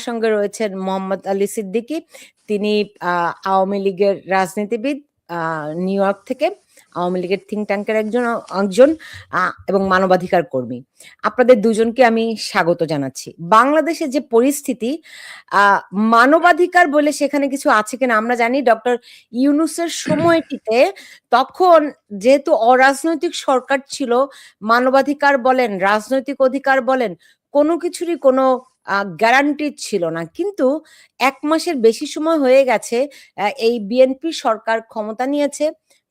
সঙ্গে রয়েছেন মোহাম্মদ আলী সিদ্দিকী। তিনি আওয়ামী লীগের রাজনীতিবিদ, নিউ ইয়র্ক থেকে আওয়ামী লীগের থিঙ্ক ট্যাঙ্কের একজন এবং মানবাধিকার কর্মী। আপনাদের দুজনকে আমি স্বাগত জানাচ্ছি। বাংলাদেশে যে পরিস্থিতি, মানবাধিকার বলে সেখানে কিছু আছে কিনা আমরা জানি। ডক্টর ইউনূসের সময়টিতে তখন যেহেতু অরাজনৈতিক সরকার ছিল, মানবাধিকার বলেন, রাজনৈতিক অধিকার বলেন, কোনো কিছুরই কোনো গ্যারান্টি ছিল না। কিন্তু ১ মাসের বেশি সময় হয়ে গেছে এই বিএনপি সরকার ক্ষমতা নিয়েছে,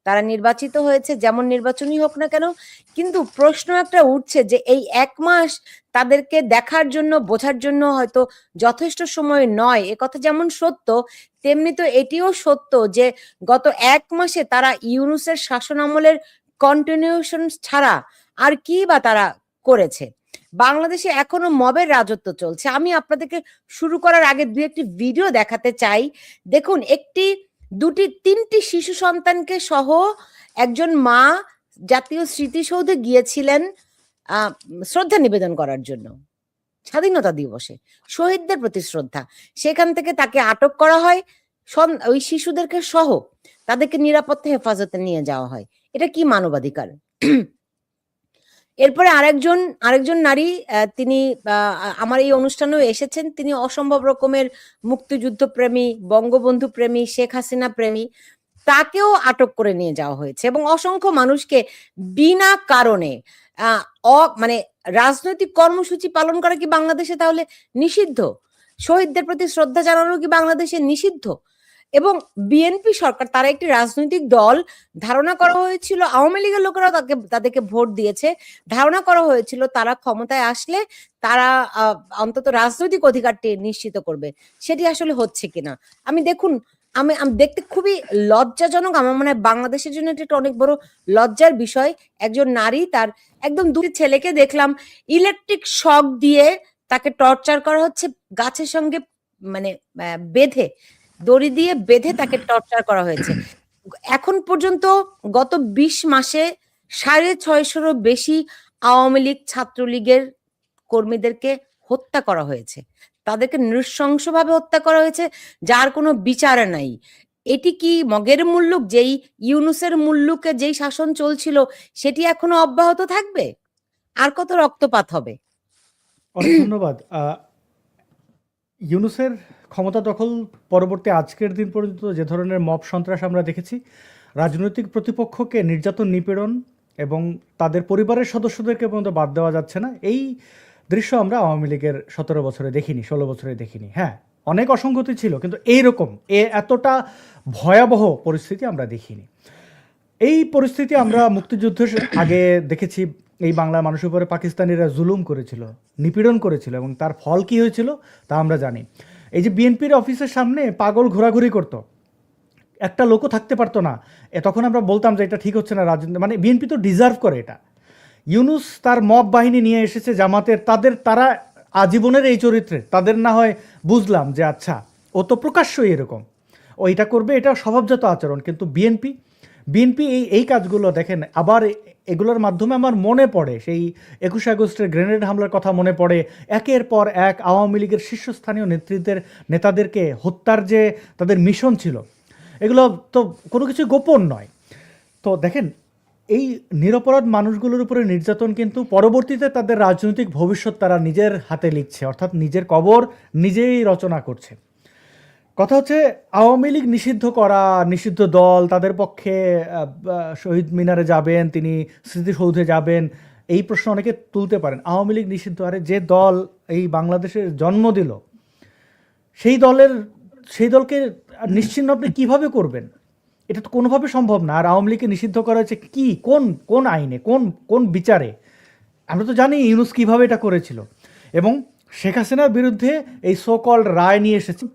তারা নির্বাচিত হয়েছে, যেমন নির্বাচনই হোক না কেন। কিন্তু প্রশ্ন একটা উঠছে যে এই ১ মাস তাদেরকে দেখার জন্য, বোঝার জন্য হয়তো যথেষ্ট সময় নয়। একথা যেমন সত্য, তেমনি তো এটিও সত্য যে গত ১ মাসে তারা ইউনূসের শাসনামলের কন্টিনিউশন ছাড়া আর কি বা তারা করেছে। বাংলাদেশে এখনো মবের রাজত্ব চলছে। আমি আপনাদেরকে শুরু করার আগে ২-১টি ভিডিও দেখাতে চাই। দেখুন, ১টি, ২টি, ৩টি শিশু সন্তানকে সহ একজন মা জাতীয় স্মৃতিসৌধে গিয়েছিলেন শ্রদ্ধা নিবেদন করার জন্য, স্বাধীনতা দিবসে শহীদদের প্রতি শ্রদ্ধা। সেখান থেকে তাকে আটক করা হয়, ওই শিশুদেরকে সহ তাদেরকে নিরাপদ হেফাজতে নিয়ে যাওয়া হয়। এটা কি মানবাধিকার? এরপরে আরেকজন নারী, তিনি আমার এই অনুষ্ঠানেও এসেছেন। তিনি অসম্ভব রকমের মুক্তিযুদ্ধ প্রেমী, বঙ্গবন্ধু প্রেমী, শেখ হাসিনা প্রেমী। তাকেও আটক করে নিয়ে যাওয়া হয়েছে এবং অসংখ্য মানুষকে বিনা কারণে মানে রাজনৈতিক কর্মসূচি পালন করা কি বাংলাদেশে তাহলে নিষিদ্ধ? শহীদদের প্রতি শ্রদ্ধা জানানো কি বাংলাদেশে নিষিদ্ধ? এবং বিএনপি সরকার, তারা একটি রাজনৈতিক দল, ধারণা করা হয়েছিল আওয়ামী লীগের লোকেরা তাদেরকে ভোট দিয়েছে, ধারণা করা হয়েছিল তারা ক্ষমতায় আসলে তারা অন্তত রাজনৈতিক অধিকারটি নিশ্চিত করবে। সেটি আসলে হচ্ছে কিনা আমি দেখতে খুবই লজ্জাজনক। আমার মনে হয় বাংলাদেশের জন্য এটা একটা অনেক বড় লজ্জার বিষয়। একজন নারী, তার একদম ২ ছেলেকে দেখলাম ইলেকট্রিক শক দিয়ে তাকে টর্চার করা হচ্ছে, গাছের সঙ্গে মানে বেঁধে, দড়ি দিয়ে বেঁধে তাকে টর্চার করা হয়েছে। এখন পর্যন্ত গত ২০ মাসে ৬৫০-রও বেশি আওয়ামী লীগ, ছাত্রলীগের কর্মীদেরকে হত্যা করা হয়েছে। তাদেরকে নৃশংসভাবে হত্যা করা হয়েছে, যার কোনো বিচার নাই। এটি কি মগের মুল্লুক? যেই ইউনূসের মুল্লুকে যেই শাসন চলছিল সেটি এখনো অব্যাহত থাকবে? আর কত রক্তপাত হবে? অনেক ধন্যবাদ। ইউনূসের ক্ষমতা দখল পরবর্তী আজকের দিন পর্যন্ত যে ধরনের মব সন্ত্রাস আমরা দেখেছি, রাজনৈতিক প্রতিপক্ষকে নির্যাতন, নিপীড়ন এবং তাদের পরিবারের সদস্যদেরকে পর্যন্ত বাদ দেওয়া যাচ্ছে না, এই দৃশ্য আমরা আওয়ামী লীগের ১৭ বছরে দেখিনি, ১৬ বছরে দেখিনি। হ্যাঁ, অনেক অসঙ্গতি ছিল, কিন্তু এইরকম এতটা ভয়াবহ পরিস্থিতি আমরা দেখিনি। এই পরিস্থিতি আমরা মুক্তিযুদ্ধের আগে দেখেছি। এই বাংলার মানুষের উপরে পাকিস্তানিরা জুলুম করেছিল, নিপীড়ন করেছিল, এবং তার ফল কি হয়েছিল তা আমরা জানি। এই যে বিএনপির অফিসের সামনে পাগল ঘোরাঘুরি করত, একটা লোকও থাকতে পারতো না, তখন আমরা বলতাম যে এটা ঠিক হচ্ছে না, রাজনীতি মানে বিএনপি তো ডিজার্ভ করে এটা। ইউনূস তার মব বাহিনী নিয়ে এসেছে জামাতের, তারা আজীবনের এই চরিত্রে, তাদের না হয় বুঝলাম যে আচ্ছা ও তো প্রকাশ্যই এরকম, ও এটা করবে, এটা স্বভাবজাত আচরণ। কিন্তু বিএনপি এই কাজগুলো দেখেন। আবার এগুলোর মাধ্যমে আমার মনে পড়ে সেই ২১ আগস্টের গ্রেনেড হামলার কথা মনে পড়ে। একের পর এক আওয়ামী লীগের শীর্ষস্থানীয় নেতাদেরকে হত্যার যে তাদের মিশন ছিল, এগুলো তো কোনো কিছু গোপন নয়। তো দেখেন, এই নিরপরাধ মানুষগুলোর উপরে নির্যাতন কিন্তু পরবর্তীতে তাদের রাজনৈতিক ভবিষ্যৎ তারা নিজের হাতে লিখছে, অর্থাৎ নিজের কবর নিজেই রচনা করছে। কথা হচ্ছে আওয়ামী লীগ নিষিদ্ধ করা, নিষিদ্ধ দল, তাদের পক্ষে শহীদ মিনারে যাবেন, তিনি স্মৃতিসৌধে যাবেন, এই প্রশ্ন অনেকে তুলতে পারেন। আওয়ামী লীগ নিষিদ্ধ, আরে যে দল এই বাংলাদেশের জন্ম দিল, সেই দলকে নিশ্চিহ্ন আপনি কীভাবে করবেন? এটা তো কোনোভাবে সম্ভব না। আর আওয়ামী লীগকে নিষিদ্ধ করা হচ্ছে কি, কোন আইনে, কোন বিচারে? আমরা তো জানি ইউনূস কীভাবে এটা করেছিল। এবং শেখ হাসিনার বিরুদ্ধে এই সো কল্ড রায় নিয়ে এসেছে।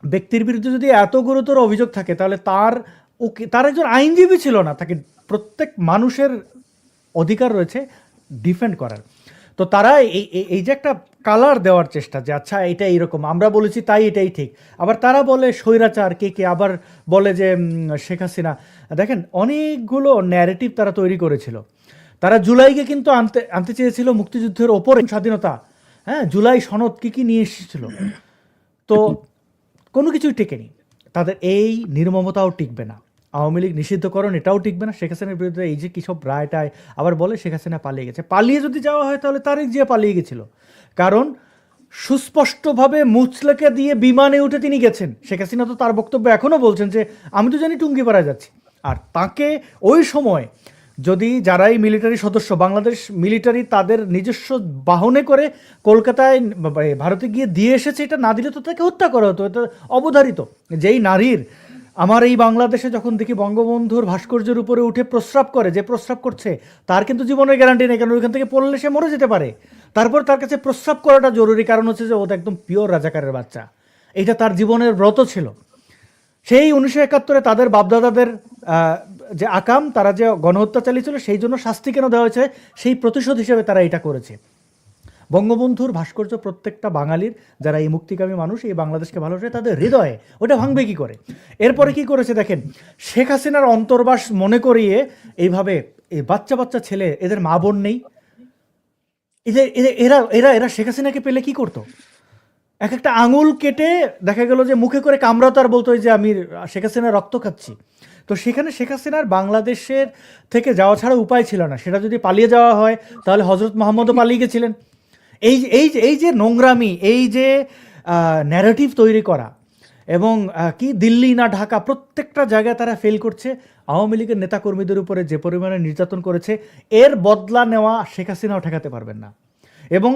ব্যক্তির বিরুদ্ধে যদি এত গুরুতর অভিযোগ থাকে, তাহলে তার একজন আইনজীবী ছিল না। তাকে প্রত্যেক মানুষের অধিকার রয়েছে ডিফেন্ড করার। তো তারা এই যে একটা কালার দেওয়ার চেষ্টা, যে আচ্ছা এটা এইরকম, আমরা বলেছি তাই এটাই ঠিক। আবার তারা বলে স্বৈরাচার, কে আবার বলে যে শেখ হাসিনা। দেখেন, অনেকগুলো ন্যারেটিভ তারা তৈরি করেছিল। তারা জুলাইকে কিন্তু আনতে চেয়েছিল মুক্তিযুদ্ধের ওপরে স্বাধীনতা। হ্যাঁ, জুলাই সনদ কী নিয়ে এসেছিল, তো কোনো কিছুই টেকেনি, তাদের এই নির্মমতাও টিকবে না, আওয়ামী লীগ নিষিদ্ধকরণ এটাও টিকবে না, শেখ হাসিনার বিরুদ্ধে এই যে কী সব রায়টায় আবার বলে শেখ হাসিনা পালিয়ে গেছে, পালিয়ে যদি যাওয়া হয় তাহলে তারেক জিয়া পালিয়ে গেছিল, কারণ সুস্পষ্টভাবে মুচলেকে দিয়ে বিমানে উঠে তিনি গেছেন। শেখ হাসিনা তো তার বক্তব্য এখনও বলছেন যে আমি তো জানি টুঙ্গিপাড়ায় যাচ্ছি, আর তাকে ওই সময় যদি যারাই মিলিটারি সদস্য, বাংলাদেশ মিলিটারি তাদের নিজস্ব বাহনে করে কলকাতায় ভারতে গিয়ে দিয়ে এসেছে, এটা না দিলে তো তাকে হত্যা করা হতো, এটা অবধারিত। যেই নারীর আমার এই বাংলাদেশে যখন দেখি বঙ্গবন্ধুর ভাস্কর্যের উপরে উঠে প্রস্রাব করে, যে প্রস্রাব করছে তার কিন্তু জীবনের গ্যারান্টি নেই, কারণ ওইখান থেকে পড়লে সে মরে যেতে পারে। তারপর তার কাছে প্রস্রাব করাটা জরুরি, কারণ হচ্ছে যে ও তো একদম পিওর রাজাকারের বাচ্চা, এটা তার জীবনের ব্রত ছিল। সেই 1971-এ তাদের বাপদাদাদের যে আকাম, তারা যে গণহত্যা চালিয়েছিল, সেই জন্য শাস্তি কেন দেওয়া হয়েছে, সেই প্রতিশোধ হিসেবে তারা এটা করেছে। বঙ্গবন্ধুর ভাস্কর্য প্রত্যেকটা বাঙালির, যারা এই মুক্তিকামী মানুষ, এই বাংলাদেশকে ভালোবাসে, তাদের হৃদয়ে, ওটা ভাঙবে কি করে? এরপরে কি করেছে দেখেন, শেখ হাসিনার অন্তর্বাস মনে করিয়ে এইভাবে এই বাচ্চা বাচ্চা ছেলে, এদের মা বোন নেই, এরা এরা এরা শেখ হাসিনাকে পেলে কি করতো? এক একটা আঙুল কেটে দেখা গেল যে মুখে করে কামড়াতো আর বলতো যে আমি শেখ হাসিনার রক্ত খাচ্ছি। তো সেখানে শেখ হাসিনার বাংলাদেশের থেকে যাওয়া ছাড়া উপায় ছিল না, সেটা যদি পালিয়ে যাওয়া হয় তাহলে হজরত মোহাম্মদও পালিয়ে গেছিলেন। এই যে নোংরামি, এই যে ন্যারেটিভ তৈরি করা, এবং কি দিল্লি না ঢাকা, প্রত্যেকটা জায়গায় তারা ফেল করছে। আওয়ামী লীগের নেতাকর্মীদের উপরে যে পরিমাণে নির্যাতন করেছে, এর বদলা নেওয়া শেখ হাসিনাও ঠেকাতে পারবেন না। এবং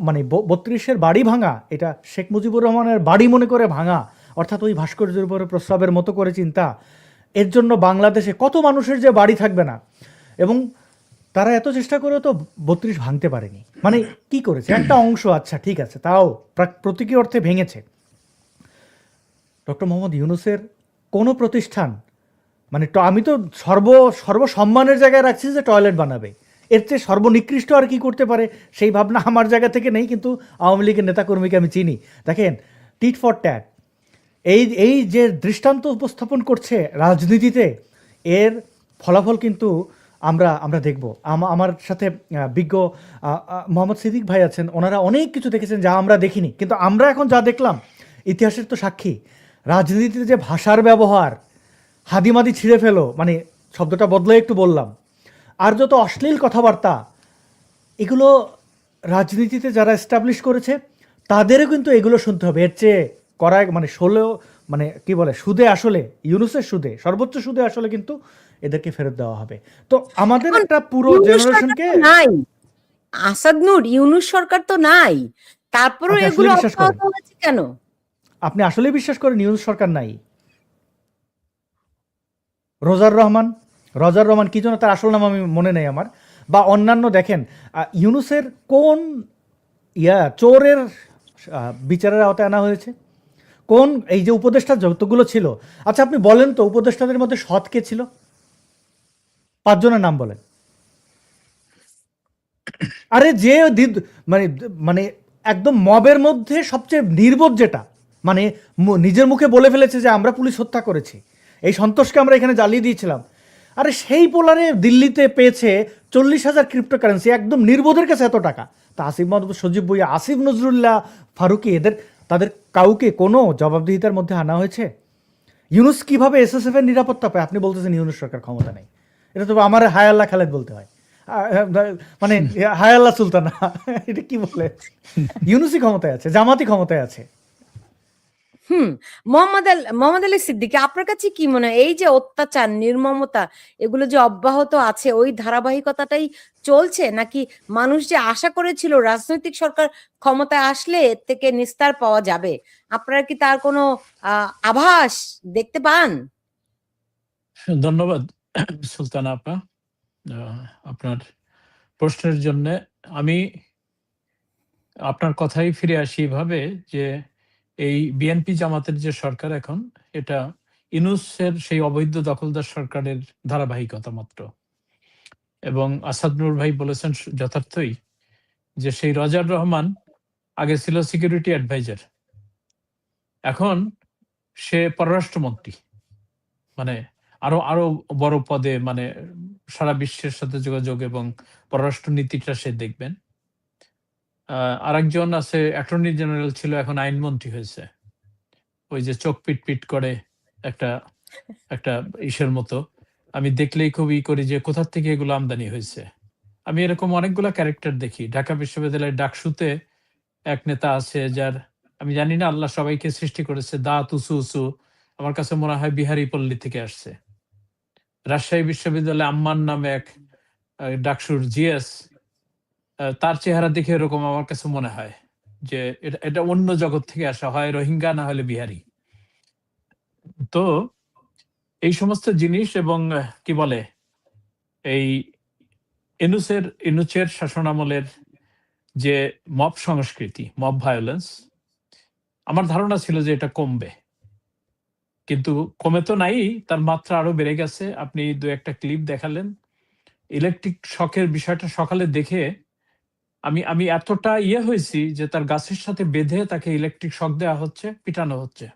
মানে 32-এর বাড়ি ভাঙা, এটা শেখ মুজিবুর রহমানের বাড়ি মনে করে ভাঙা, অর্থাৎ ওই ভাস্কর্যের উপরে প্রস্রাবের মতো করে চিন্তা, এর জন্য বাংলাদেশে কত মানুষের যে বাড়ি থাকবে না। এবং তারা এত চেষ্টা করেও তো 32 ভাঙতে পারেনি। মানে কি করেছে, একটা অংশ আচ্ছা ঠিক আছে, তাও প্রতীকী অর্থে ভেঙেছে। ডক্টর মোহাম্মদ ইউনূসের কোনো প্রতিষ্ঠান, মানে আমি তো সর্বসম্মানের জায়গায় রাখছি যে টয়লেট বানাবে, এর চেয়ে সর্বনিকৃষ্ট আর কি করতে পারে, সেই ভাবনা আমার জায়গা থেকে নেই। কিন্তু আওয়ামী লীগের নেতাকর্মীকে আমি চিনি, দেখেন টিট ফর ট্যাট, এই যে দৃষ্টান্ত উপস্থাপন করছে রাজনীতিতে, এর ফলাফল কিন্তু আমরা দেখব। আমার সাথে বিজ্ঞ মোহাম্মদ সিদ্দিক ভাই আছেন, ওনারা অনেক কিছু দেখেছেন যা আমরা দেখিনি, কিন্তু আমরা এখন যা দেখলাম ইতিহাসের তো সাক্ষী। রাজনীতিতে যে ভাষার ব্যবহার, হাদিমাদি ছিঁড়ে ফেলো, মানে শব্দটা বদলে একটু বললাম, আর যত অশ্লীল কথাবার্তা, এগুলো রাজনীতিতে যারা এস্টাবলিশ করেছে তাদেরও কিন্তু এগুলো শুনতে হবে। এর চেয়ে করা মানে মানে কি বলে, সুদে আসলে, ইউনূসের সুদে, সর্বোচ্চ সুদে আসলে কিন্তু এদেরকে ফেরত দেওয়া হবে। তো আমাদের একটা পুরো জেনারেশনকে, নাই আসাদ নূর, ইউনূস সরকার তো নাই, তারপরও আপনি এগুলো আসলে বিশ্বাস করেন? অব্যাহত হয়েছে কেন? আপনি আসলে বিশ্বাস করেন ইউনূস সরকার নাই? রোজার রহমান কি জন্য, তার আসল নাম আমি মনে নেই আমার, বা অন্যান্য, দেখেন ইউনূসের কোন চোরের বিচারের আওতায় আনা হয়েছে? কোন এই যে উপদেষ্টা যতগুলো ছিল, আচ্ছা আপনি বলেন তো উপদেষ্টাদের মধ্যে সৎ কে ছিল? 5 জনের নাম বলেন। আরে যে মানে মানে একদম মবের মধ্যে সবচেয়ে নির্বোধ, যেটা মানে নিজের মুখে বলে ফেলেছে যে আমরা পুলিশ হত্যা করেছি, এই সন্তোষকে আমরা এখানে জ্বালিয়ে দিয়েছিলাম। আরে সেই পোলারে দিল্লিতে পেয়েছে 40,000 ক্রিপ্টোকারেন্সি, একদম নির্বোধের কাছে এত টাকা। তা আসিফ মাহমুদ, সজীব ভুইয়া, আসিফ নজরুল্লাহ, ফারুকি, তাদের কাউকে কোনো জবাবদিহিতার মধ্যে আনা হয়েছে? ইউনূস কিভাবে এসএসএফ এর নিরাপত্তা পায়? আপনি বলতেছেন ইউনূস সরকার ক্ষমতা নেই, এটা তো আমার হায়াল্লাহ খালেদ বলতে হয়, মানে হায়াল্লাহ সুলতানা, এটা কি বলে? ইউনূসই ক্ষমতায় আছে, জামাতি ক্ষমতায় আছে। মোহাম্মদ আলী সিদ্দিকী, আপনার কাছে কি মনে হয় এই যে অত্যাচার, নির্মমতা, এগুলো যে অব্যাহত আছে, ওই ধারাবাহিকতাটাই চলছে, নাকি মানুষ যে আশা করেছিল রাজনৈতিক সরকার ক্ষমতায় আসলে এর থেকে নিস্তার পাওয়া যাবে, আপনারা কি তার কোনো আভাস দেখতে পান? ধন্যবাদ সুলতানা আপা আপনার প্রশ্নের জন্য। আমি আপনার কথাই ফিরে আসি এভাবে যে এই বিএনপি জামাতের যে সরকার এখন, এটা ইউনূসের সেই অবৈধ দখলদার সরকারের ধারাবাহিকতা মাত্র। এবং আসাদ নূর ভাই বলেছেন যথার্থই যে সেই রজার রহমান আগে ছিল সিকিউরিটি অ্যাডভাইজার, এখন সে পররাষ্ট্রমন্ত্রী, মানে আরো আরো বড় পদে, মানে সারা বিশ্বের সাথে যোগাযোগ এবং পররাষ্ট্র নীতিটা সে দেখবেন। আরেকজন আছে অ্যাটর্নি জেনারেল ছিল, এখন আইনমন্ত্রী হয়েছে। ওই যে চোখ পিট পিট করে একটা একটা ইসের মতো, আমি দেখলেই খুব করি যে কোথার থেকে এগুলো আমদানি হয়েছে। আমি এরকম অনেকগুলা ক্যারেক্টার দেখি। ঢাকা বিশ্ববিদ্যালয়ের ডাকসুতে এক নেতা আছে যার, আমি জানি না আল্লাহ সবাইকে সৃষ্টি করেছে, দাঁত উঁচু উঁচু, আমার কাছে মনে হয় বিহারি পল্লী থেকে আসছে। রাজশাহী বিশ্ববিদ্যালয়ে আম্মান নামে এক ডাকসুর জিএস, তার চেহারা দেখে এরকম আমার কাছে মনে হয় যে এটা এটা অন্য জগৎ থেকে আসা, হয় রোহিঙ্গা না হলে বিহারি। তো এই সমস্ত জিনিস এবং কি বলে এই ইনুচের শাসনামলের যে মব সংস্কৃতি, মব ভায়োলেন্স, আমার ধারণা ছিল যে এটা কমবে, কিন্তু কমে তো নাই, তার মাত্রা আরো বেড়ে গেছে। আপনি দু একটা ক্লিপ দেখালেন, ইলেকট্রিক শকের বিষয়টা সকালে দেখে আমি আমি এতটা হয়েছি যে তার গাছের সাথে বেঁধে তাকে ইলেকট্রিক শক দেওয়া হচ্ছে, পিটানো হচ্ছে।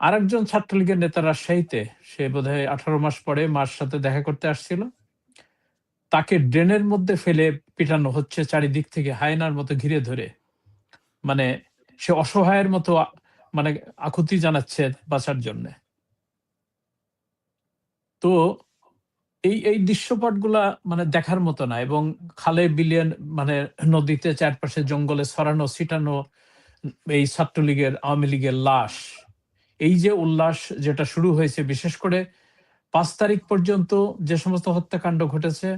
আরেকজন ছাত্রলীগের নেতা রাজশাহীতে, সে বোধহয় 18 মাস পরে মার সাথে দেখা করতে আসছিল, তাকে ড্রেনের মধ্যে ফেলে পিটানো হচ্ছে চারিদিক থেকে হায়নার মতো ঘিরে ধরে। মানে সে অসহায়ের মতো মানে আকুতি জানাচ্ছে বাঁচার জন্য। তো এই দৃশ্যপটগুলা মানে দেখার মতো না। এবং খালে বিলে মানে নদীতে চারপাশে জঙ্গলে ছড়ানো ছিটানো এই ছাত্রলীগের আওয়ামী লীগের লাশ, এই যে উল্লাস যেটা শুরু হয়েছে, বিশেষ করে 5 তারিখ পর্যন্ত যে সমস্ত হত্যাকাণ্ড ঘটেছে,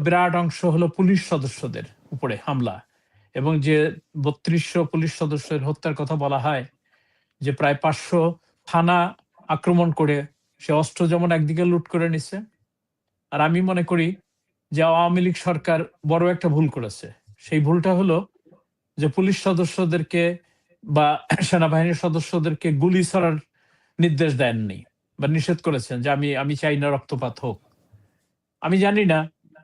বিরাট অংশ হলো পুলিশ সদস্যদের উপরে হামলা। এবং যে 3200 পুলিশ সদস্যের হত্যার কথা বলা হয়, যে প্রায় 500 থানা আক্রমণ করে সে অস্ত্র যেমন একদিকে লুট করে নিছে। আর আমি মনে করি যে আওয়ামী লীগ সরকার বড় একটা ভুল করেছে। সেই ভুলটা হলো যে পুলিশ সদস্যদেরকে বা সেনাবাহিনীর সদস্যদেরকে গুলি ছড়ার নির্দেশ দেননি বা নিষেধ করেছেন, যে আমি চাই না রক্তপাত হোক। আমি জানি না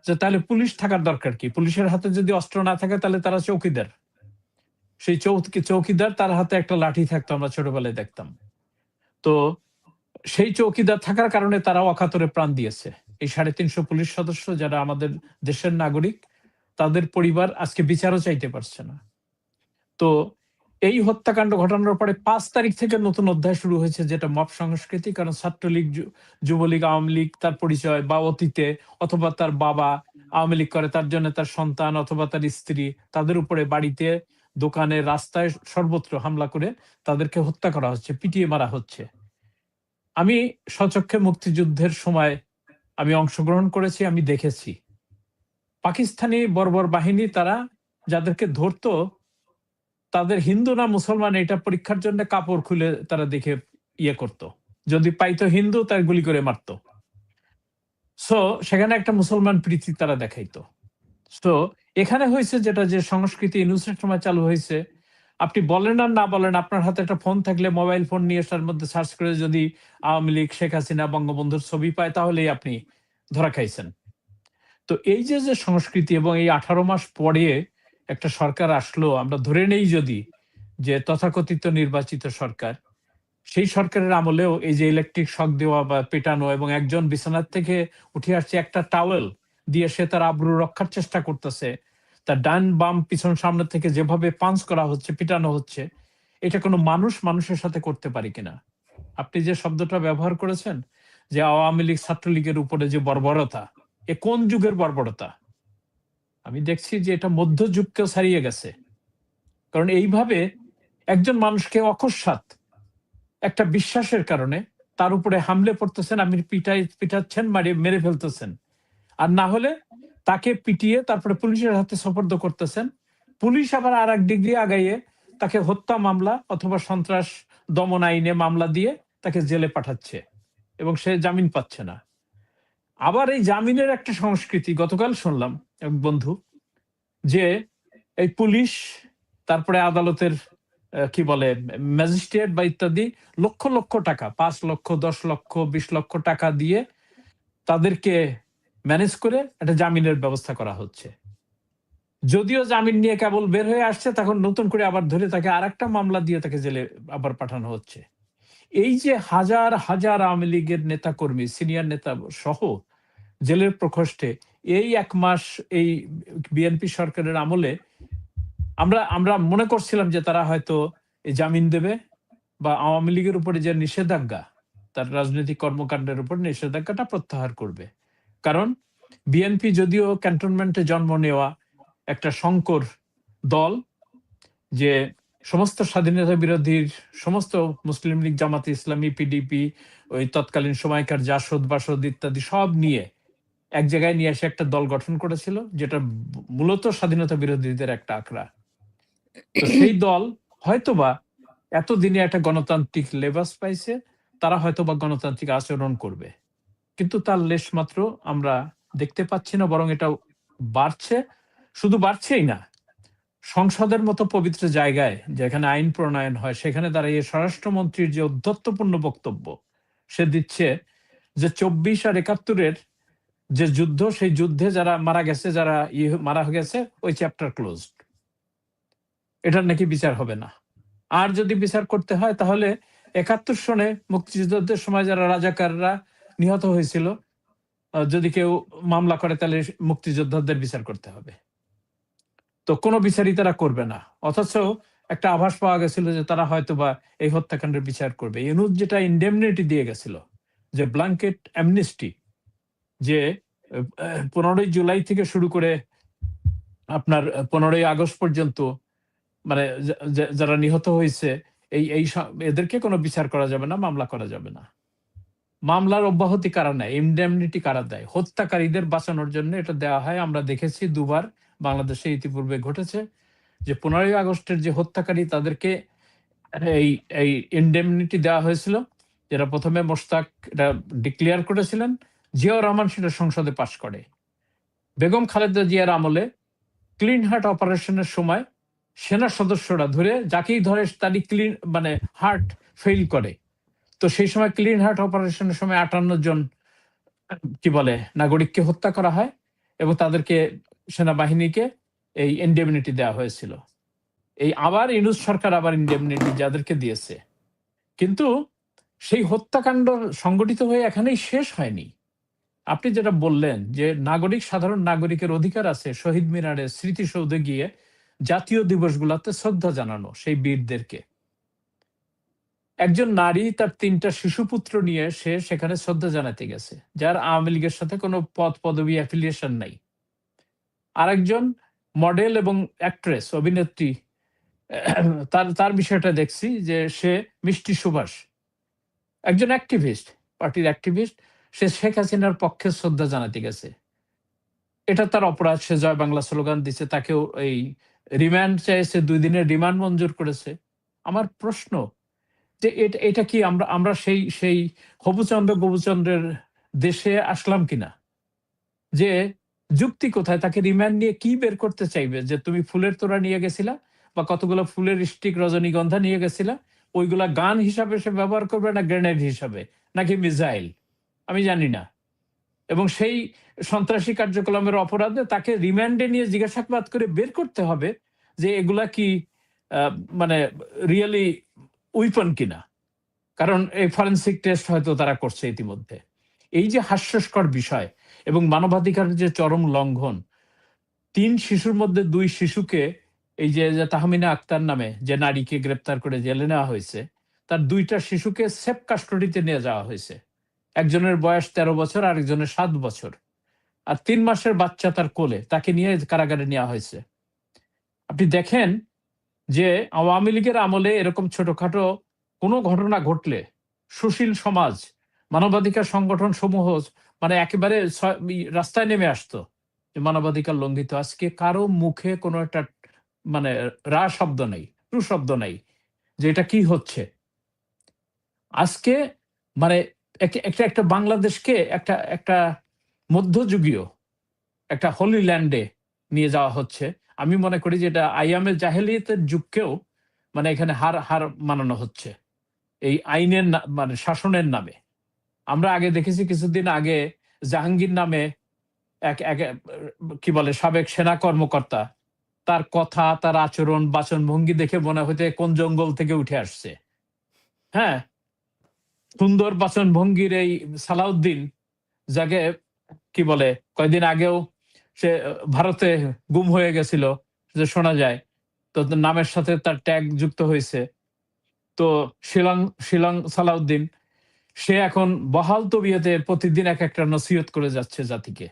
যে তাহলে পুলিশ থাকার দরকার কি? পুলিশের হাতে যদি অস্ত্র না থাকে তাহলে তারা চৌকিদার। সেই চৌকিদার, তার হাতে একটা লাঠি থাকতো, আমরা ছোটবেলায় দেখতাম। তো সেই চৌকিদার থাকার কারণে তারা অকাতরে প্রাণ দিয়েছে। এই 350 পুলিশ সদস্য যারা আমাদের দেশের নাগরিক, তাদের পরিবার আজকে বিচারও চাইতে পারছে না। তো এই হত্যাকাণ্ড ঘটানোর পরে 5 তারিখ থেকে নতুন অধ্যায় শুরু হয়েছে, যেটা মব সংস্কৃতি। কারণ ছাত্রলীগ, যুবলীগ, আওয়ামী লীগ তার পরিচয়, বা অতীতে অথবা তার বাবা আওয়ামী লীগ করে, তার জন্য তার সন্তান অথবা তার স্ত্রী, তাদের উপরে বাড়িতে, দোকানে, রাস্তায় সর্বত্র হামলা করে তাদেরকে হত্যা করা হচ্ছে, পিটিয়ে মারা হচ্ছে। আমি স্বচক্ষে মুক্তিযুদ্ধের সময় আমি অংশগ্রহণ করেছি, আমি দেখেছি পাকিস্তানি বর্বর বাহিনী, তারা যাদেরকে ধরতো, তাদের হিন্দু না মুসলমান এটা পরীক্ষার জন্য কাপড় খুলে তারা দেখে করত। যদি পাইতো হিন্দু, তার গুলি করে মারতো। সো সেখানে একটা মুসলমান প্রীতি তারা দেখাইতো। তো এখানে হয়েছে যেটা, যে সংস্কৃতি ইউনুসের সময় চালু হয়েছে, আপনি বলেন আর না বলেন, আপনার হাতে একটা ফোন থাকলে, মোবাইল ফোন নিয়ে তার মধ্যে সার্চ করে যদি আওয়ামী লীগ, শেখ হাসিনা, বঙ্গবন্ধুর ছবি পায়, তাহলেই আপনি ধরা খাইছেন। তো এই যে সংস্কৃতি, এবং এই 18 মাস পরে একটা সরকার আসলো, আমরা ধরে নেই যদি যে তথাকথিত নির্বাচিত সরকার, সেই সরকারের আমলেও এই যে ইলেকট্রিক শক দেওয়া বা পেটানো, এবং একজন বিছানার থেকে উঠে আসছে একটা টাওয়েল দিয়ে সে তার আব্রু রক্ষার চেষ্টা করতেছে, তার ডান বাম পিছন সামনে থেকে যেভাবে পাঞ্চ করা হচ্ছে, পিটানো হচ্ছে, এটা কোনো মানুষ মানুষের সাথে করতে পারে কিনা? আপনি যে শব্দটা ব্যবহার করেছেন, যে আওয়ামী লীগ ছাত্রলীগের উপরে যে বর্বরতা, এ কোন যুগের বর্বরতা? আমি দেখছি যে এটা মধ্যযুগকেও ছাড়িয়ে গেছে। কারণ এইভাবে একজন মানুষকে অকস্মাৎ একটা বিশ্বাসের কারণে তার উপরে হামলে পড়তেছেন, আপনি পিটাচ্ছেন, মেরে ফেলতেছেন। আর না হলে তাকে পিটিয়ে তারপরে পুলিশের হাতে সোপর্দ করতেছেন। পুলিশ আবার আর এক ডিগ্রি আগাইয়ে তাকে হত্যা মামলা অথবা সন্ত্রাস দমন আইনে মামলা দিয়ে তাকে জেলে পাঠাচ্ছে, এবং সে জামিন পাচ্ছে না। আবার এই জামিনের একটা সংস্কৃতি, গতকাল শুনলাম এক বন্ধু, যে এই পুলিশ, তারপরে আদালতের কি বলে ম্যাজিস্ট্রেট বা ইত্যাদি, লক্ষ লক্ষ টাকা, 5 লক্ষ, 10 লক্ষ, 20 লক্ষ টাকা দিয়ে তাদেরকে ম্যানেজ করে একটা জামিনের ব্যবস্থা করা হচ্ছে। যদিও জামিন নিয়ে কেবল বের হয়ে আসছে, তখন নতুন করে আবার ধরে তাকে আরেকটা মামলা দিয়ে তাকে জেলে আবার পাঠানো হচ্ছে। এই যে হাজার হাজার আওয়ামী লীগের নেতা কর্মী, সিনিয়র নেতা সহ জেলের প্রকোষ্ঠে, এই 1 মাস এই বিএনপি সরকারের আমলে আমরা আমরা মনে করছিলাম যে তারা হয়তো এই জামিন দেবে, বা আওয়ামী লীগের উপরে যে নিষেধাজ্ঞা, তার রাজনৈতিক কর্মকাণ্ডের উপর নিষেধাজ্ঞাটা প্রত্যাহার করবে। কারণ বিএনপি যদিও ক্যান্টনমেন্টে জন্ম নেওয়া একটা সংকর দল, যে সমস্ত স্বাধীনতা বিরোধীর, সমস্ত মুসলিম লীগ, জামাতে ইসলামী, পিডিপি, ওই তৎকালীন সময়কার জাসদ বাসদ ইত্যাদি সব নিয়ে এক জায়গায় নিয়ে এসে একটা দল গঠন করেছিল, যেটা মূলত স্বাধীনতা বিরোধীদের একটা আখড়া। তো সেই দল হয়তোবা এতদিনে একটা গণতান্ত্রিক লেবাস পাইছে, তারা হয়তোবা গণতান্ত্রিক আচরণ করবে, কিন্তু তার লেশ মাত্র আমরা দেখতে পাচ্ছি না, বরং এটা বাড়ছে। শুধু বাড়ছেই না, সংসদের মতো পবিত্র জায়গায় যেখানে আইন প্রণয়ন হয়, সেখানে দাঁড়িয়ে স্বরাষ্ট্রমন্ত্রীর যে ঔদ্ধত্যপূর্ণ বক্তব্য সে দিচ্ছে, যে 24 আর 71-এর যে যুদ্ধ, সেই যুদ্ধে যারা মারা গেছে, যারা মারা গেছে, ওই চ্যাপ্টার ক্লোজড, এটার নাকি বিচার হবে না। আর যদি বিচার করতে হয় তাহলে 71 সনে মুক্তিযুদ্ধের সময় যারা রাজাকাররা নিহত হয়েছিল, যদি কেউ মামলা করে তাহলে মুক্তিযোদ্ধাদের বিচার করতে হবে। তো কোনো বিচারই তারা করবে না, অথচ একটা আভাস পাওয়া গেছিল যে তারা হয়তোবা এই হত্যাকাণ্ডের বিচার করবে। ইউনূস যেটা ইনডেমনিটি দিয়ে গেছিল, যে ব্ল্যাঙ্কেট অ্যামনেস্টি, যে 15ই জুলাই থেকে শুরু করে আপনার 15ই আগস্ট পর্যন্ত, মানে যারা নিহত হয়েছে, এদেরকে কোনো বিচার করা যাবে না, মামলা করা যাবে না। মামলার অব্যাহতি কারা নেয়? ইনডেমনিটি কারা দেয়? হত্যাকারীদের বাঁচানোর জন্য এটা দেওয়া হয়। আমরা দেখেছি দুবার বাংলাদেশে ইতিপূর্বে ঘটেছে, যে 15ই আগস্টের যে হত্যাকারী, তাদেরকে এই এই ইনডেমনিটি দেওয়া হয়েছিল, যেটা প্রথমে মোশতাক এটা ডিক্লেয়ার করেছিলেন, জিয়াউর রহমান সেটা সংসদে পাশ করে। বেগম খালেদা জিয়ার আমলে ক্লিন হার্ট অপারেশনের সময় সেনা সদস্যরা ধরে যাকেই ধরে তারই ক্লিন, মানে হার্ট ফেল করে। তো সেই সময় ক্লিন হার্ট অপারেশনের সময় 58 জন কি বলে নাগরিককে হত্যা করা হয়, এবং তাদেরকে, সেনাবাহিনীকে এই ইনডেমনিটি দেওয়া হয়েছিল। এই আবার ইউনূস সরকার আবার ইনডেমনিটি যাদেরকে দিয়েছে, কিন্তু সেই হত্যাকাণ্ড সংগঠিত হয়ে এখানেই শেষ হয়নি। আপনি যেটা বললেন যে সাধারণ নাগরিকের অধিকার আছে শহীদ মিনারের স্মৃতিসৌধে গিয়ে জাতীয় দিবসগুলোতে শ্রদ্ধা জানানো সেই বীরদেরকে। একজন নারী তার 3টা শিশুপুত্র নিয়ে সে সেখানে শ্রদ্ধা জানাতে গেছে, যার আওয়ামী লীগের সাথে কোনো পদ পদবি অ্যাফিলিয়েশন নাই। আরেকজন মডেল এবং অ্যাক্ট্রেস, অভিনেত্রী, তার বিষয়টা দেখছি, যে সে মিষ্টি সুভাষ, একজন অ্যাক্টিভিস্ট, পার্টির অ্যাক্টিভিস্ট, সে শেখ হাসিনার পক্ষে শ্রদ্ধা জানাতে গেছে। এটা তার অপরাধ, সে জয় বাংলা স্লোগান দিচ্ছে, তাকেও এই রিমান্ড চাইছে, 2 দিনের রিমান্ড মঞ্জুর করেছে। আমার প্রশ্ন যে এটা কি আমরা সেই হবুচন্দ্র গবুচন্দ্রের দেশে আসলাম কিনা? যে যুক্তি কোথায়? তাকে রিমান্ড নিয়ে কি বের করতে চাইবে? যে তুমি ফুলের তোড়া নিয়ে গেছিলা, বা কতগুলো ফুলের স্টিক রজনীগন্ধা নিয়ে গেছিলা, ওইগুলা গান হিসাবে সে ব্যবহার করবে, না গ্রেনেড হিসাবে, নাকি মিসাইল? আমি জানি না। এবং সেই সন্ত্রাসী কার্যক্রমের অপরাধে তাকে রিমান্ডে নিয়ে জিজ্ঞাসাবাদ করে বের করতে হবে যে এগুলা কি মানে রিয়েলি উইপন কিনা। কারণ এই ফরেন্সিক টেস্ট হয়তো তারা করছে ইতিমধ্যে। এই যে হাস্যস্কর বিষয় এবং মানবাধিকারের যে চরম লঙ্ঘন, 3 শিশুর মধ্যে 2 শিশুকে, এই যে তাহমিনা আক্তার নামে যে নারীকে গ্রেপ্তার করে জেলে নেওয়া হয়েছে, তার 2টা শিশুকে সেফ কাস্টডিতে নিয়ে যাওয়া হয়েছে। একজনের বয়স 13 বছর, আরেকজনের 7 বছর, আর 3 মাসের বাচ্চা তার কোলে, তাকে নিয়ে কারাগারে নেওয়া হয়েছে। আপনি দেখেন যে আওয়ামী লীগের আমলে এরকম ছোটখাটো কোনো ঘটনা ঘটলে সুশীল সমাজ, মানবাধিকার সংগঠন সমূহ মানে একেবারে রাস্তায় নেমে আসতো যে মানবাধিকার লঙ্ঘিত। আজকে কারো মুখে কোনো একটা মানে রা শব্দ নেই, টু শব্দ নেই যে এটা কি হচ্ছে। আজকে মানে একটা বাংলাদেশকে একটা মধ্যযুগীয় একটা হোলি ল্যান্ডে নিয়ে যাওয়া হচ্ছে। আমি মনে করি যে এটা আইয়ামে জাহেলিয়াতের যুগকেও মানে এখানে হার মানানো হচ্ছে এই আইনের মানে শাসনের নামে। আমরা আগে দেখেছি কিছুদিন আগে জাহাঙ্গীর নামে এক কি বলে সাবেক সেনা কর্মকর্তা, তার কথা, তার আচরণ, বাচন ভঙ্গি দেখে মনে হইতে কোন জঙ্গল থেকে উঠে আসছে। হ্যাঁ, সুন্দর বাচন ভঙ্গির এই সালাউদ্দিন, যাকে কি বলে কয়েকদিন আগেও সে ভারতে গুম হয়ে গেছিল যে শোনা যায়, তো নামের সাথে তার ট্যাগ যুক্ত হয়েছে। তো শিলং শিলং সালাউদ্দিন, সে এখন বহাল তবিয়তে প্রতিদিন এক একটা নসিহত করে যাচ্ছে জাতিকে।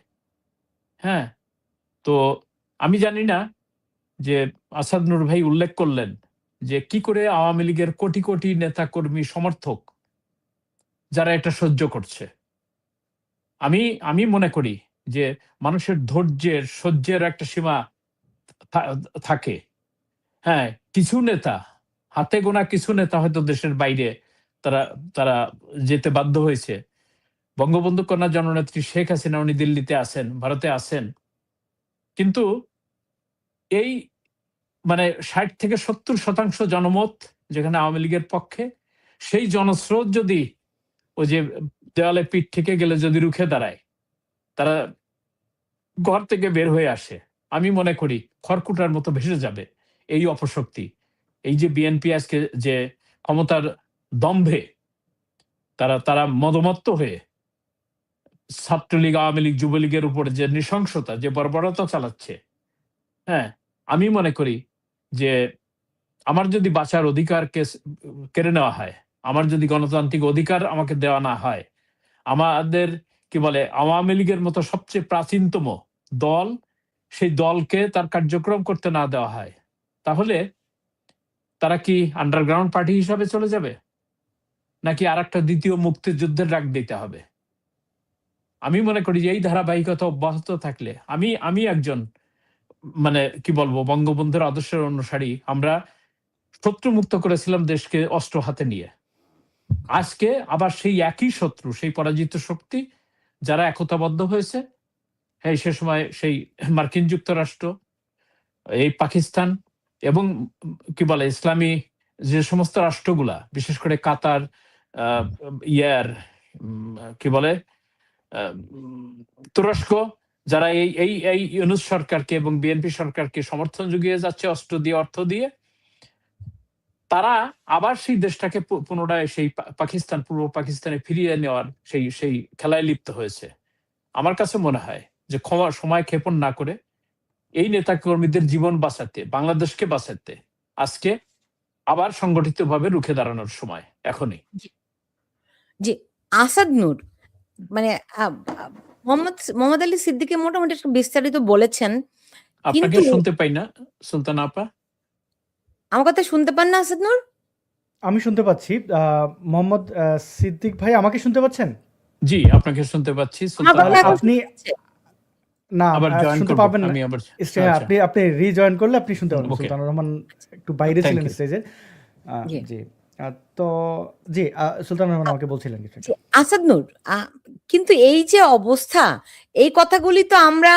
হ্যাঁ, তো আমি জানি না যে আসাদ নূর ভাই উল্লেখ করলেন যে কি করে আওয়ামী লীগের কোটি কোটি নেতা কর্মী সমর্থক যারা এটা সহ্য করছে। আমি আমি মনে করি যে মানুষের ধৈর্যের সহ্যের একটা সীমা থাকে। হ্যাঁ, কিছু নেতা, হাতে গোনা কিছু নেতা হয়তো দেশের বাইরে তারা তারা যেতে বাধ্য হয়েছে। বঙ্গবন্ধু কন্যা জননেত্রী শেখ হাসিনা উনি দিল্লিতে আছেন, ভারতে আছেন, কিন্তু এই মানে 60 থেকে 70% জনমত যেখানে আওয়ামী লীগের পক্ষে, সেই জনস্রোত যদি ওই যে দেওয়ালে পিঠ থেকে গেলে যদি রুখে দাঁড়ায়, তারা ঘর থেকে বের হয়ে আসে, আমি মনে করি খড়কুটার মতো ভেসে যাবে এই অপশক্তি। এই যে বিএনপি আজকে যে ক্ষমতার দম্ভে তারা তারা মদমত্ত হয়ে ছাত্রলীগ, আওয়ামী লীগ, যুবলীগের উপরে যে নৃশংসতা, যে বর্বরতা চালাচ্ছে, হ্যাঁ, আমি মনে করি যে আমার যদি বাঁচার অধিকারকে কেড়ে নেওয়া হয়, আমার যদি গণতান্ত্রিক অধিকার আমাকে দেওয়া না হয়, আমাদের কি বলে আওয়ামী লীগের মতো সবচেয়ে প্রাচীনতম দল, সেই দলকে তার কার্যক্রম করতে না দেওয়া হয়, তাহলে তারা কি আন্ডারগ্রাউন্ড পার্টি হিসাবে চলে যাবে, নাকি আর একটা দ্বিতীয় মুক্তিযুদ্ধের ডাক দিতে হবে? আমি মনে করি যে এই ধারাবাহিকতা অব্যাহত থাকলে, আমি একজন মানে কি বলবো বঙ্গবন্ধুর আদর্শের অনুসারী। আমরা শত্রু মুক্ত করেছিলাম দেশকে অস্ত্র হাতে নিয়ে। আজকে আবার সেই একই শত্রু, সেই পরাজিত শক্তি যারা একতাবদ্ধ হয়েছে, হ্যাঁ, সে সময় সেই মার্কিন যুক্তরাষ্ট্র, এই পাকিস্তান এবং কি বলে ইসলামী যে সমস্ত রাষ্ট্রগুলা, বিশেষ করে কাতার, ইয়ার কি বলে তুরস্ক, যারা এই এই এই ইউনূস সরকারকে এবং বিএনপি সরকারকে সমর্থন জুগিয়ে যাচ্ছে অস্ত্র দিয়ে, অর্থ দিয়ে, তারা আবার সেই দেশটাকে পুনরায় সেই পাকিস্তান, পূর্ব পাকিস্তানে ফিরিয়ে নেওয়ার সেই সেই খেলায় লিপ্ত হয়েছে। আমার কাছে মনে হয় যে সময় ক্ষেপণ না করে এই নেতা কর্মীদের জীবন বাঁচাতে, বাংলাদেশকে বাঁচাতে আজকে আবার সংগঠিতভাবে রুখে দাঁড়ানোর সময় এখনই। জি, আসাদ নূর মানে মোহাম্মদ আলী সিদ্দিকী মোটামুটি একটু বিস্তারিত বলেছেন, আপনাকে কিন্তু শুনতে পাই না সুলতানা আপা। আমার কথা শুনতে পান না আসাদ নূর? আমি শুনতে পাচ্ছি। মোহাম্মদ সিদ্দিক ভাই আমাকে শুনতে পাচ্ছেন? জি, আপনাকে শুনতে পাচ্ছি আমার সুলতানা কথা তাহলে এখন আপা। আপনি শোনা যাচ্ছে? না আবার জয়েন শুনতে করব পাবেন না। আমি আবার। আচ্ছা, আচ্ছা, আপনি আপনি রিজয়েন করলে আপনি শুনতে পাবেন। ওকে, সুলতানুর রহমান একটু বাইরে থ্যাংক ছিলেন ইউ। স্টেজে। জি জি। তো জি, সুলতানুর রহমান আমাকে বলছিলেন কিছু জি, একটা। আসাদ নূর, কিন্তু এই যে অবস্থা, এই কথাগুলি তো আমরা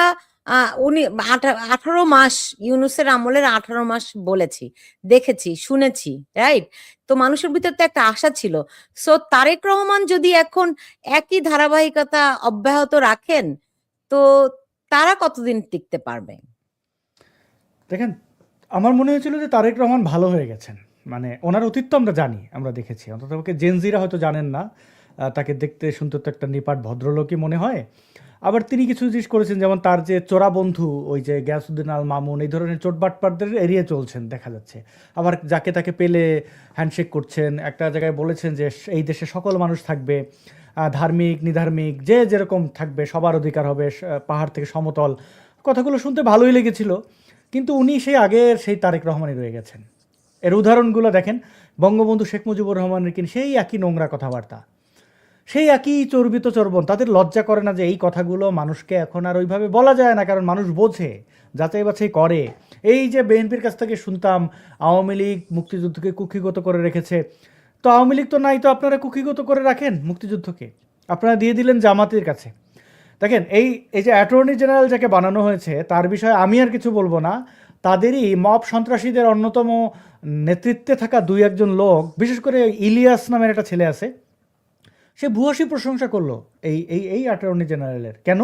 উনি 18 মাস ইউনূসের আমলের 18 মাস বলেছি, দেখেছি, শুনেছি, রাইট? তো মানুষের ভিতর তো একটা আশা ছিল। সো তারেক রহমান যদি এখন একই ধারাবাহিকতা অব্যাহত রাখেন, তো তারা কতদিন টিকতে পারবে? দেখেন, আমার মনে হয়েছিল যে তারেক রহমান ভালো হয়ে গেছেন। মানে ওনার অতীত তো আমরা জানি, আমরা দেখেছি। অন্তত ওকে জেনজিরা হয়তো জানেন না। তাকে দেখতে শুনতে তো একটা নিপাট ভদ্রলোকই মনে হয়। আবার তিনি কিছু জিনিস করেছেন, যেমন তার যে চোরা বন্ধু ওই যে গিয়াসউদ্দিন আল মামুন, এই ধরনের চোটবাটপারদের এড়িয়ে চলছেন দেখা যাচ্ছে। আবার যাকে তাকে পেলে হ্যান্ডশেক করছেন। একটা জায়গায় বলেছেন যে এই দেশে সকল মানুষ থাকবে, ধার্মিক নিধার্মিক যে যেরকম থাকবে, সবার অধিকার হবে, পাহাড় থেকে সমতল। কথাগুলো শুনতে ভালোই লেগেছিল, কিন্তু উনি সেই আগের সেই তারেক রহমানই রয়ে গেছেন। এর উদাহরণগুলো দেখেন, বঙ্গবন্ধু শেখ মুজিবুর রহমানের কিন্তু সেই একই নোংরা কথাবার্তা, সেই একই চর্বিত চর্বণ। তাদের লজ্জা করে না যে এই কথাগুলো মানুষকে এখন আর ওইভাবে বলা যায় না, কারণ মানুষ বোঝে, যাচাই বাছাই করে। এই যে বিএনপির কাছ থেকে শুনতাম আওয়ামী লীগ মুক্তিযুদ্ধকে কুক্ষিগত করে রেখেছে, তো আওয়ামী লীগ তো নাই, তো আপনারা কুক্ষিগত করে রাখেন মুক্তিযুদ্ধকে, আপনারা দিয়ে দিলেন জামাতের কাছে। দেখেন, এই যে অ্যাটর্নি জেনারেল যাকে বানানো হয়েছে তার বিষয়ে আমি আর কিছু বলবো না। তাদেরই মব সন্ত্রাসীদের অন্যতম নেতৃত্বে থাকা 2-1 লোক, বিশেষ করে ইলিয়াস নামের একটা ছেলে আছে, সে ভূয়সী প্রশংসা করলো এই এই এই অ্যাটর্নি জেনারেলের। কেন?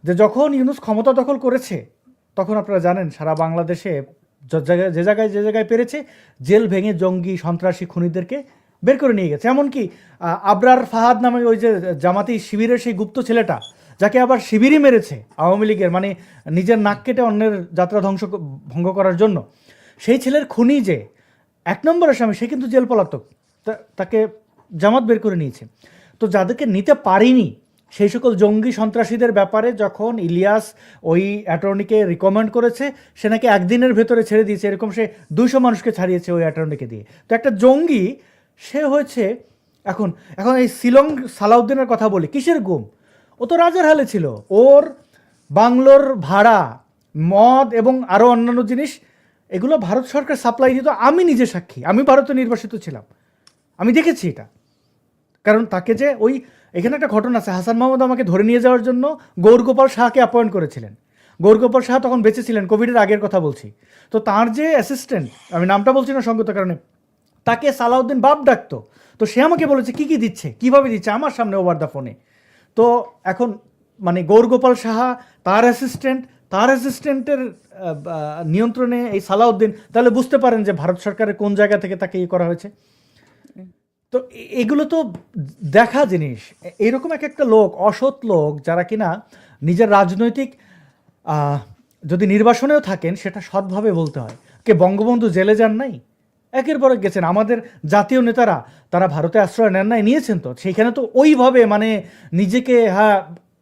যে যখন ইউনূস ক্ষমতা দখল করেছে, তখন আপনারা জানেন সারা বাংলাদেশে যে জায়গায় পেরেছে জেল ভেঙে জঙ্গি সন্ত্রাসী খুনিদেরকে বের করে নিয়ে গেছে। এমনকি আবরার ফাহাদ নামে ওই যে জামাতি শিবিরের সেই গুপ্ত ছেলেটা, যাকে আবার শিবিরই মেরেছে আওয়ামী লীগের, মানে নিজের নাক কেটে অন্যের যাত্রা ভঙ্গ করার জন্য, সেই ছেলের খুনি যে 1 নম্বর আসামি, সে কিন্তু জেল পলাতক, তাকে জামাত বের করে নিয়েছে। তো যাদেরকে নিতে পারিনি সেই সকল জঙ্গি সন্ত্রাসীদের ব্যাপারে যখন ইলিয়াস ওই অ্যাটর্নিকে রিকমেন্ড করেছে, সে নাকি একদিনের ভেতরে ছেড়ে দিয়েছে, এরকম সে 200 মানুষকে ছাড়িয়েছে ওই অ্যাটর্নিকে দিয়ে। তো একটা জঙ্গি সে হয়েছে এখন এখন এই শিলং সালাউদ্দিনের কথা বলি, কিসের গুম? ও তো রাজার হালে ছিল, ওর বাংলোর ভাড়া, মদ এবং আরও অন্যান্য জিনিস এগুলো ভারত সরকার সাপ্লাই দিত। আমি নিজে সাক্ষী, আমি ভারতে নির্বাসিত ছিলাম, আমি দেখেছি এটা। কারণ তাকে যে ওই এখানে একটা ঘটনা আছে, হাসান মাহমুদ আমাকে ধরে নিয়ে যাওয়ার জন্য গৌরগোপাল শাহকে অ্যাপয়েন্ট করেছিলেন। গৌরগোপাল শাহ তখন বেঁচে ছিলেন, কোভিডের আগের কথা বলছি। তো তার যে অ্যাসিস্ট্যান্ট, আমি নামটা বলছি না সঙ্গত কারণে, তাকে সালাউদ্দিন বাপ ডাকতো। তো সে আমাকে বলেছে কী কী দিচ্ছে, কীভাবে দিচ্ছে, আমার সামনে ওভার দ্য ফোনে। তো এখন মানে গৌরগোপাল সাহা, তার অ্যাসিস্ট্যান্টের নিয়ন্ত্রণে এই সালাউদ্দিন, তাহলে বুঝতে পারেন যে ভারত সরকারের কোন জায়গা থেকে তাকে ইয়ে করা হয়েছে। তো এগুলো তো দেখা জিনিস। এইরকম একটা লোক, অসৎ লোক, যারা কিনা নিজের রাজনৈতিক যদি নির্বাসনেও থাকেন সেটা সৎভাবে বলতে হয়। কে বঙ্গবন্ধু জেলে যান নাই? একের পর এক গেছেন। আমাদের জাতীয় নেতারা তারা ভারতে আশ্রয় নেন নাই, নিয়েছেন তো, সেইখানে তো ওইভাবে মানে নিজেকে, হ্যাঁ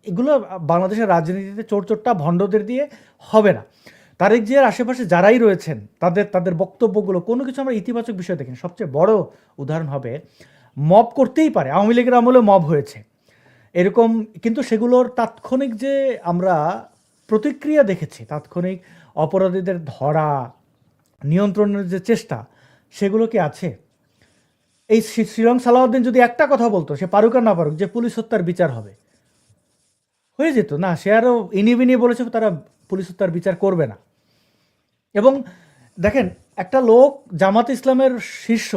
এগুলো বাংলাদেশের রাজনীতিতে চোরচোরটা ভণ্ডদের দিয়ে হবে না। তারেক জিয়ার আশেপাশে যারাই রয়েছেন তাদের বক্তব্যগুলো কোনো কিছু আমরা ইতিবাচক বিষয় দেখি। সবচেয়ে বড় উদাহরণ হবে, মব করতেই পারে, আওয়ামী লীগের আমলে মব হয়েছে এরকম, কিন্তু সেগুলোর তাৎক্ষণিক যে আমরা প্রতিক্রিয়া দেখেছি, তাৎক্ষণিক অপরাধীদের ধরা, নিয়ন্ত্রণের যে চেষ্টা, সেগুলো কি আছে? এই শ্রীলং সালাউদ্দিন যদি একটা কথা বলতো, সে পারুক আর না পারুক, যে পুলিশ হত্যার বিচার হবে, হয়ে যেত না। সে আরও ইনিবিনি বলেছে তারা পুলিশ হত্যার বিচার করবে না। এবং দেখেন, একটা লোক জামাত ইসলামের শীর্ষ,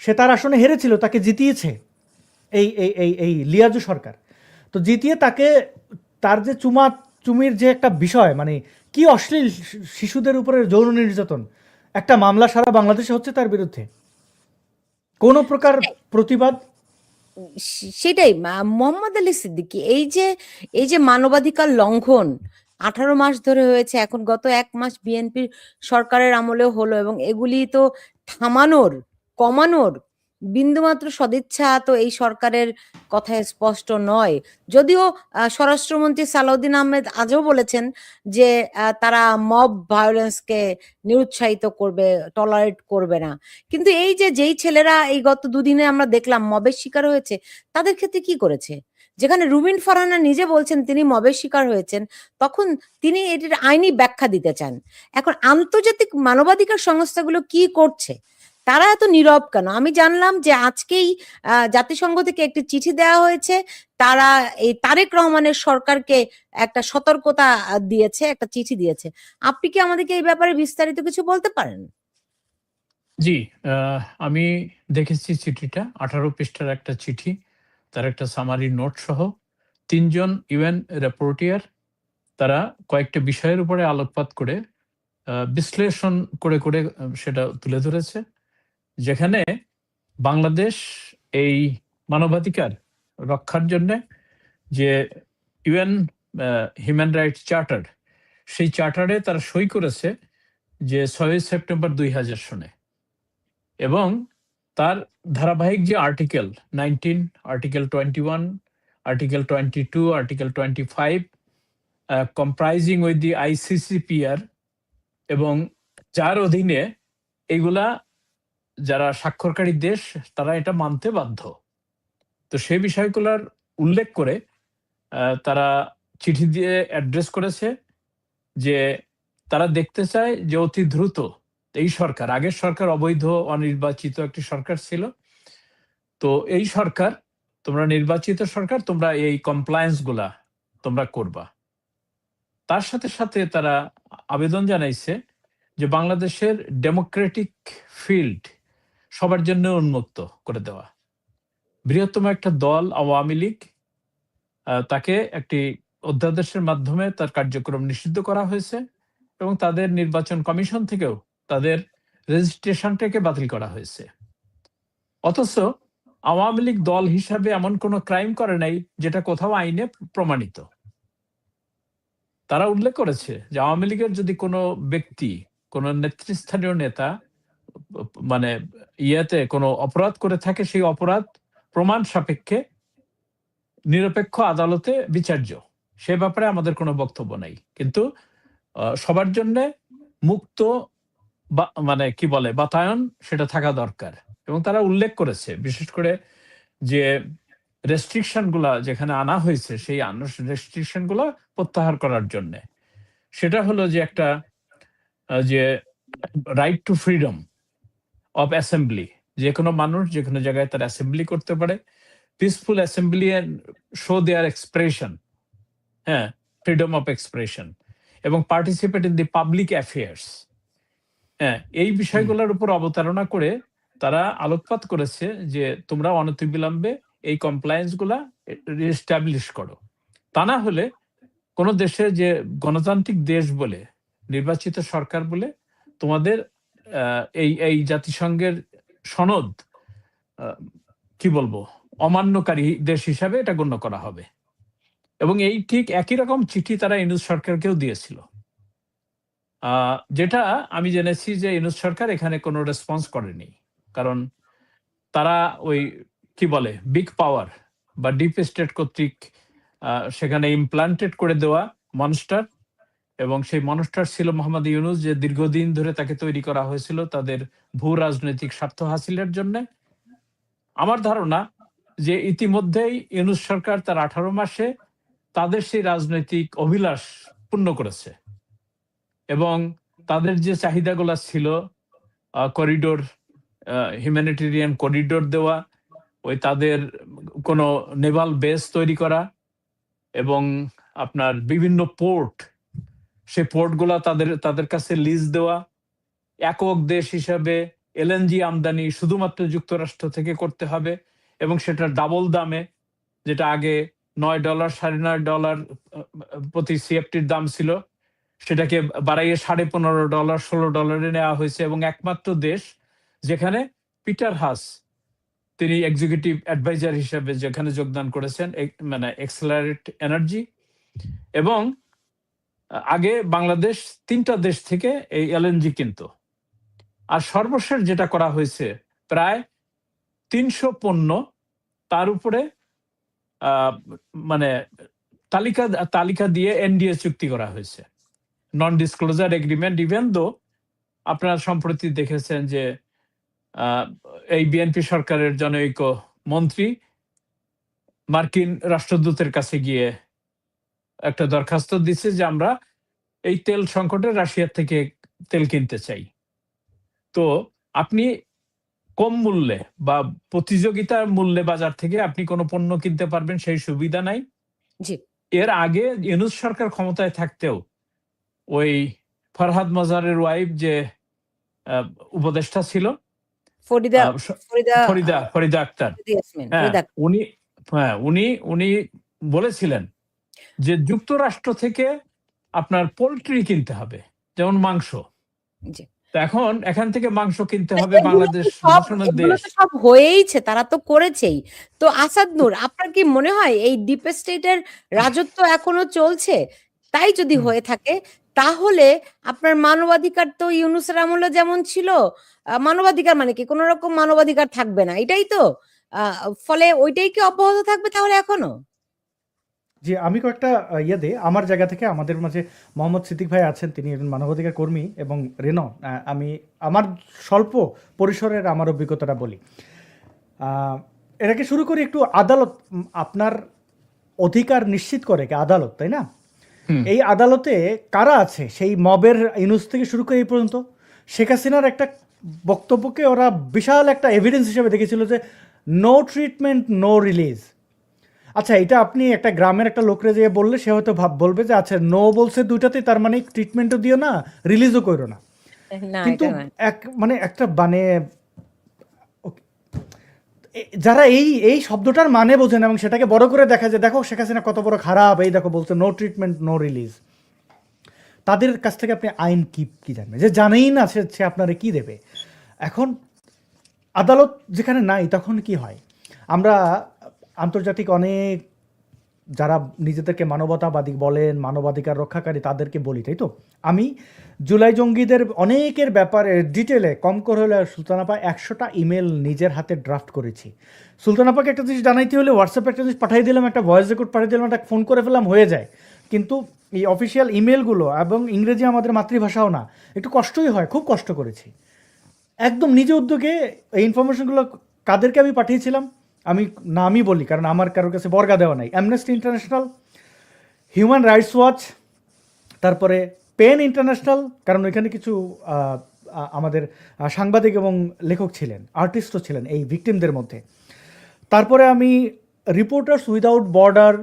সে তার আসনে হেরেছিল, তাকে জিতিয়েছে এই এই এই এই লিয়াজু সরকার। তো জিতিয়ে তাকে, তার যে চুমির যে একটা বিষয়, মানে কি অশ্লীল, শিশুদের উপরে যৌন নির্যাতন, একটা মামলা সারা বাংলাদেশে হচ্ছে তার বিরুদ্ধে, কোনো প্রকার প্রতিবাদ। সেটাই মোহাম্মদ আলী সিদ্দিকী, এই যে মানবাধিকার লঙ্ঘন 18 মাস ধরে হয়েছে, এখন গত 1 মাস বিএনপির সরকারের আমলেও হলো, এবং এগুলি তো থামানোর, কমানোর বিন্দুমাত্র সদিচ্ছা তো এই সরকারের কথায় স্পষ্ট নয়। যদিও স্বরাষ্ট্রমন্ত্রী সালাউদ্দিন আহমেদ আজও বলেছেন যে তারা মব ভায়োলেন্সকে নিরুৎসাহিত করবে, টলারেট করবে না। কিন্তু এই যেই ছেলেরা এই গত দুদিনে আমরা দেখলাম মবের শিকার হয়েছে, তাদের ক্ষেত্রে কি করেছে? যেখানে রুবিন ফারহানা নিজে বলছেন তিনি মবের শিকার হয়েছেন, তখন তিনি এটির আইনি ব্যাখ্যা দিতে চান। এখন আন্তর্জাতিক মানবাধিকার সংস্থাগুলো কি করছে? তারা এত নীরব কেন? আমি জানলাম যে আজকেই জাতিসংঘ থেকে একটি চিঠি দেওয়া হয়েছে, তারা এই তারেক রহমানের সরকারকে একটা সতর্কতা দিয়েছে, একটা চিঠি দিয়েছে। আপনি কি আমাদেরকে এই ব্যাপারে বিস্তারিত কিছু বলতে পারেন? জি, আমি দেখেছি চিঠিটা, 18 পৃষ্ঠার একটা চিঠি, তার একটা সামারি নোট সহ 3 জন ইউএন রিপোর্টিয়ার, তারা কয়েকটা বিষয়ের উপরে আলোকপাত করে বিশ্লেষণ করে সেটা তুলে ধরেছে, যেখানে বাংলাদেশ এই মানবাধিকার রক্ষার জন্য যে ইউএন হিউম্যান রাইটস চার্টার, সেই চার্টারে তারা সই করেছে যে 6 সেপ্টেম্বর 2000 সনে, এবং তার ধারাবাহিক যে article 19, article 21, article 22, article 25 comprising with the ICCPR, এবং যার অধীনে এইগুলা যারা স্বাক্ষরকারী দেশ তারা এটা মানতে বাধ্য। তো সেই বিষয়গুলোর উল্লেখ করে তারা চিঠি দিয়ে অ্যাড্রেস করেছে যে তারা দেখতে চায় যে অতি দ্রুত এই সরকার, আগের সরকার অবৈধ অনির্বাচিত একটি সরকার ছিল, তো এই সরকার, তোমরা নির্বাচিত সরকার, তোমরা এই কমপ্লায়েন্স গুলা তোমরা করবা। তার সাথে সাথে তারা আবেদন জানাইছে যে বাংলাদেশের ডেমোক্রেটিক ফিল্ড সবার জন্য উন্মুক্ত করে দেওয়া। বৃহত্তম একটা দল আওয়ামী লীগ, তাকে একটি অধ্যাদেশের মাধ্যমে তার কার্যক্রম নিষিদ্ধ করা হয়েছে, এবং তাদের নির্বাচন কমিশন থেকেও তাদের রেজিস্ট্রেশনটাকে বাতিল করা হয়েছে। অথচ আওয়ামী লীগ দল হিসাবে এমন কোনো ক্রাইম করে নাই যেটা কোথাও আইনে প্রমাণিত। তারা উল্লেখ করেছে যে আওয়ামী লীগের যদি কোনো ব্যক্তি, কোনো নেতৃস্থানীয় নেতা মানে ইয়েতে কোনো অপরাধ করে থাকে, সেই অপরাধ প্রমাণ সাপেক্ষে নিরপেক্ষ আদালতে বিচার্য। সে ব্যাপারে আমাদের কোনো বক্তব্য নাই, কিন্তু সবার জন্য মুক্ত মানে কি বলে বাতায়ন সেটা থাকা দরকার। এবং তারা উল্লেখ করেছে বিশেষ করে যে রেস্ট্রিকশন গুলা যেখানে আনা হয়েছে সেই রেস্ট্রিকশন গুলা প্রত্যাহার করার জন্য। সেটা হলো যে একটা যে right two freedom of assembly, যে কোনো মানুষ যে কোনো জায়গায় তার অ্যাসেম্বলি করতে পারে, peaceful assembly and show their expression, হ্যাঁ, ফ্রিডম অফ এক্সপ্রেশন, এবং participate in the public affairs. হ্যাঁ, এই বিষয়গুলোর উপর অবতারণা করে তারা আলোকপাত করেছে যে তোমরা অনতিবিলম্বে এই কমপ্লায়েন্স গুলা রিস্টাবলিশ করো। তা না হলে কোন দেশে যে গণতান্ত্রিক দেশ বলে, নির্বাচিত সরকার বলে তোমাদের এই জাতিসংঘের সনদ কি বলবো অমান্যকারী দেশ হিসাবে এটা গণ্য করা হবে। এবং এই ঠিক একই রকম চিঠি তারা ইউনূস সরকারকেও দিয়েছিল, যেটা আমি জেনেছি যে ইউনূস সরকার এখানে কোনো রেসপন্স করেনি, কারণ তারা ওই কি বলে বিগ পাওয়ার বা ডিপ স্টেট কর্তৃক সেখানে ইমপ্লান্টেড করে দেওয়া মনস্টার, এবং সেই মনস্টার ছিল মোহাম্মদ ইউনূস, যে দীর্ঘদিন ধরে তাকে তৈরি করা হয়েছিল তাদের ভূ রাজনৈতিক স্বার্থ হাসিলের জন্য। আমার ধারণা যে ইতিমধ্যেই ইউনূস সরকার তার 18 মাসে তাদের সেই রাজনৈতিক অভিলাষ পূর্ণ করেছে, এবং তাদের যে চাহিদাগুলো ছিল করিডোর, হিউম্যানিটেরিয়ান করিডোর দেওয়া, ওই তাদের কোনো নেভাল বেস তৈরি করা, এবং আপনার বিভিন্ন পোর্ট, সেই পোর্টগুলা তাদের কাছে লিজ দেওয়া, একক দেশ হিসাবে এলএনজি আমদানি শুধুমাত্র যুক্তরাষ্ট্র থেকে করতে হবে, এবং সেটা ডাবল দামে, যেটা আগে $9 $9.5 প্রতি সিএফটির দাম ছিল, সেটাকে বাড়াইয়ে $15.5 $16 নেওয়া হয়েছে। এবং একমাত্র দেশ যেখানে পিটার হাস তিনি এক্সিকিউটিভ অ্যাডভাইজার হিসেবে যেখানে যোগদান করেছেন, মানে এক্সেলারেট এনার্জি। এবং আগে বাংলাদেশ 3টা দেশ থেকে এই এলএনজি কিনতো। আর সর্বশেষ যেটা করা হয়েছে প্রায় 300 পণ্য, তার উপরে মানে তালিকা দিয়ে এনডিএ চুক্তি করা হয়েছে, non disclosure agreement. Even though আপনারা সম্প্রতি দেখেছেন যে এই বিএনপি সরকারের জনৈক মন্ত্রী মার্কিন রাষ্ট্রদূতের কাছে গিয়ে একটা দরখাস্ত দিচ্ছে যে আমরা এই তেল সংকটে রাশিয়ার থেকে তেল কিনতে চাই। তো আপনি কম মূল্যে বা প্রতিযোগিতার মূল্যে বাজার থেকে আপনি কোনো পণ্য কিনতে পারবেন সেই সুবিধা নাই। এর আগে ইউনূস সরকার ক্ষমতায় থাকতেও ওই ফরহাদ মজারের ওয়াইফ যে উপদেষ্টা ছিল ফরিদা আক্তার, উনি বলেছিলেন যে যুক্তরাষ্ট্র থেকে আপনার পোল্ট্রি কিনতে হবে, যেমন মাংস। এখন এখান থেকে মাংস কিনতে হবে, বাংলাদেশ সব হয়েইছে, তারা তো করেছেই। তো আসাদ নূর, আপনার কি মনে হয় এই ডিপ স্টেটের রাজত্ব এখনো চলছে? তাই যদি হয়ে থাকে তাহলে আপনার মানবাধিকার তো ইউনূসের আমলে যেমন ছিল, মানবাধিকার মানে কি কোনো রকম মানবাধিকার থাকবে না, এটাই তো। ফলে ওইটাই কি অব্যাহত থাকবে তাহলে এখনো? জি, আমি কয়েকটা আমার জায়গা থেকে, আমাদের মাঝে মোহাম্মদ সিদ্দিক ভাই আছেন, তিনি একজন মানবাধিকার কর্মী, এবং রেনো, আমি আমার স্বল্প পরিসরের আমার অভিজ্ঞতাটা বলি। এটাকে শুরু করি একটু আদালত, আপনার অধিকার নিশ্চিত করে কি আদালত, তাই না? এই আদালতে কারা আছে? সেই মবের ইউনূস থেকে শুরু করে এই পর্যন্ত শেখ হাসিনার একটা বক্তব্যকে ওরা বিশাল একটা এভিডেন্স হিসেবে দেখেছিল যে নো ট্রিটমেন্ট নো রিলিজ। আচ্ছা, এটা আপনি একটা গ্রামের একটা লোকরে যেয়ে বললে সে হয়তো বলবে যে আচ্ছা নো বলছে দুইটাতেই, তার মানে ট্রিটমেন্টও দিও না, রিলিজও করো না। কিন্তু একটা যারা এই শব্দটার মানে বোঝেন এবং সেটাকে বড় করে দেখা যায়, দেখো শেখ হাসিনা কত বড় খারাপ, এই দেখো বলছে নো ট্রিটমেন্ট নো রিলিজ, তাদের কাছ থেকে আপনি আইন কি জানবেন? যে জানেই না সে আপনারে কি দেবে। এখন আদালত যেখানে নাই তখন কি হয়? আমরা আন্তর্জাতিক অনেক যারা নিজেদেরকে মানবতাবাদী বলেন, মানবাধিকার রক্ষাকারী, তাদেরকে বলি, তাই তো? আমি জুলাই জঙ্গিদের অনেকের ব্যাপারে ডিটেলে কম করে হলে সুলতান আপা 100টা ইমেল নিজের হাতে ড্রাফট করেছি। সুলতান আপাকে একটা জিনিস জানাইতে হলে হোয়াটসঅ্যাপে একটা জিনিস পাঠিয়ে দিলাম, একটা ভয়েস রেকর্ড পাঠিয়ে দিলাম, একটা ফোন করে ফেললাম, হয়ে যায়। কিন্তু এই অফিসিয়াল ইমেলগুলো, এবং ইংরেজি আমাদের মাতৃভাষাও না, একটু কষ্টই হয়, খুব কষ্ট করেছি। একদম নিজে উদ্যোগে এই ইনফরমেশনগুলো কাদেরকে আমি পাঠিয়েছিলাম, আমি নামই বলি কারণ আমার কারোর কাছে বর্গা দেওয়া নাই। Amnesty international, human rights watch, তারপরে পেন ইন্টারন্যাশনাল, কারণ ওইখানে কিছু আমাদের সাংবাদিক এবং লেখক ছিলেন, আর্টিস্টও ছিলেন এই ভিকটিমদের মধ্যে। তারপরে আমি রিপোর্টার্স উইদাউট বর্ডার,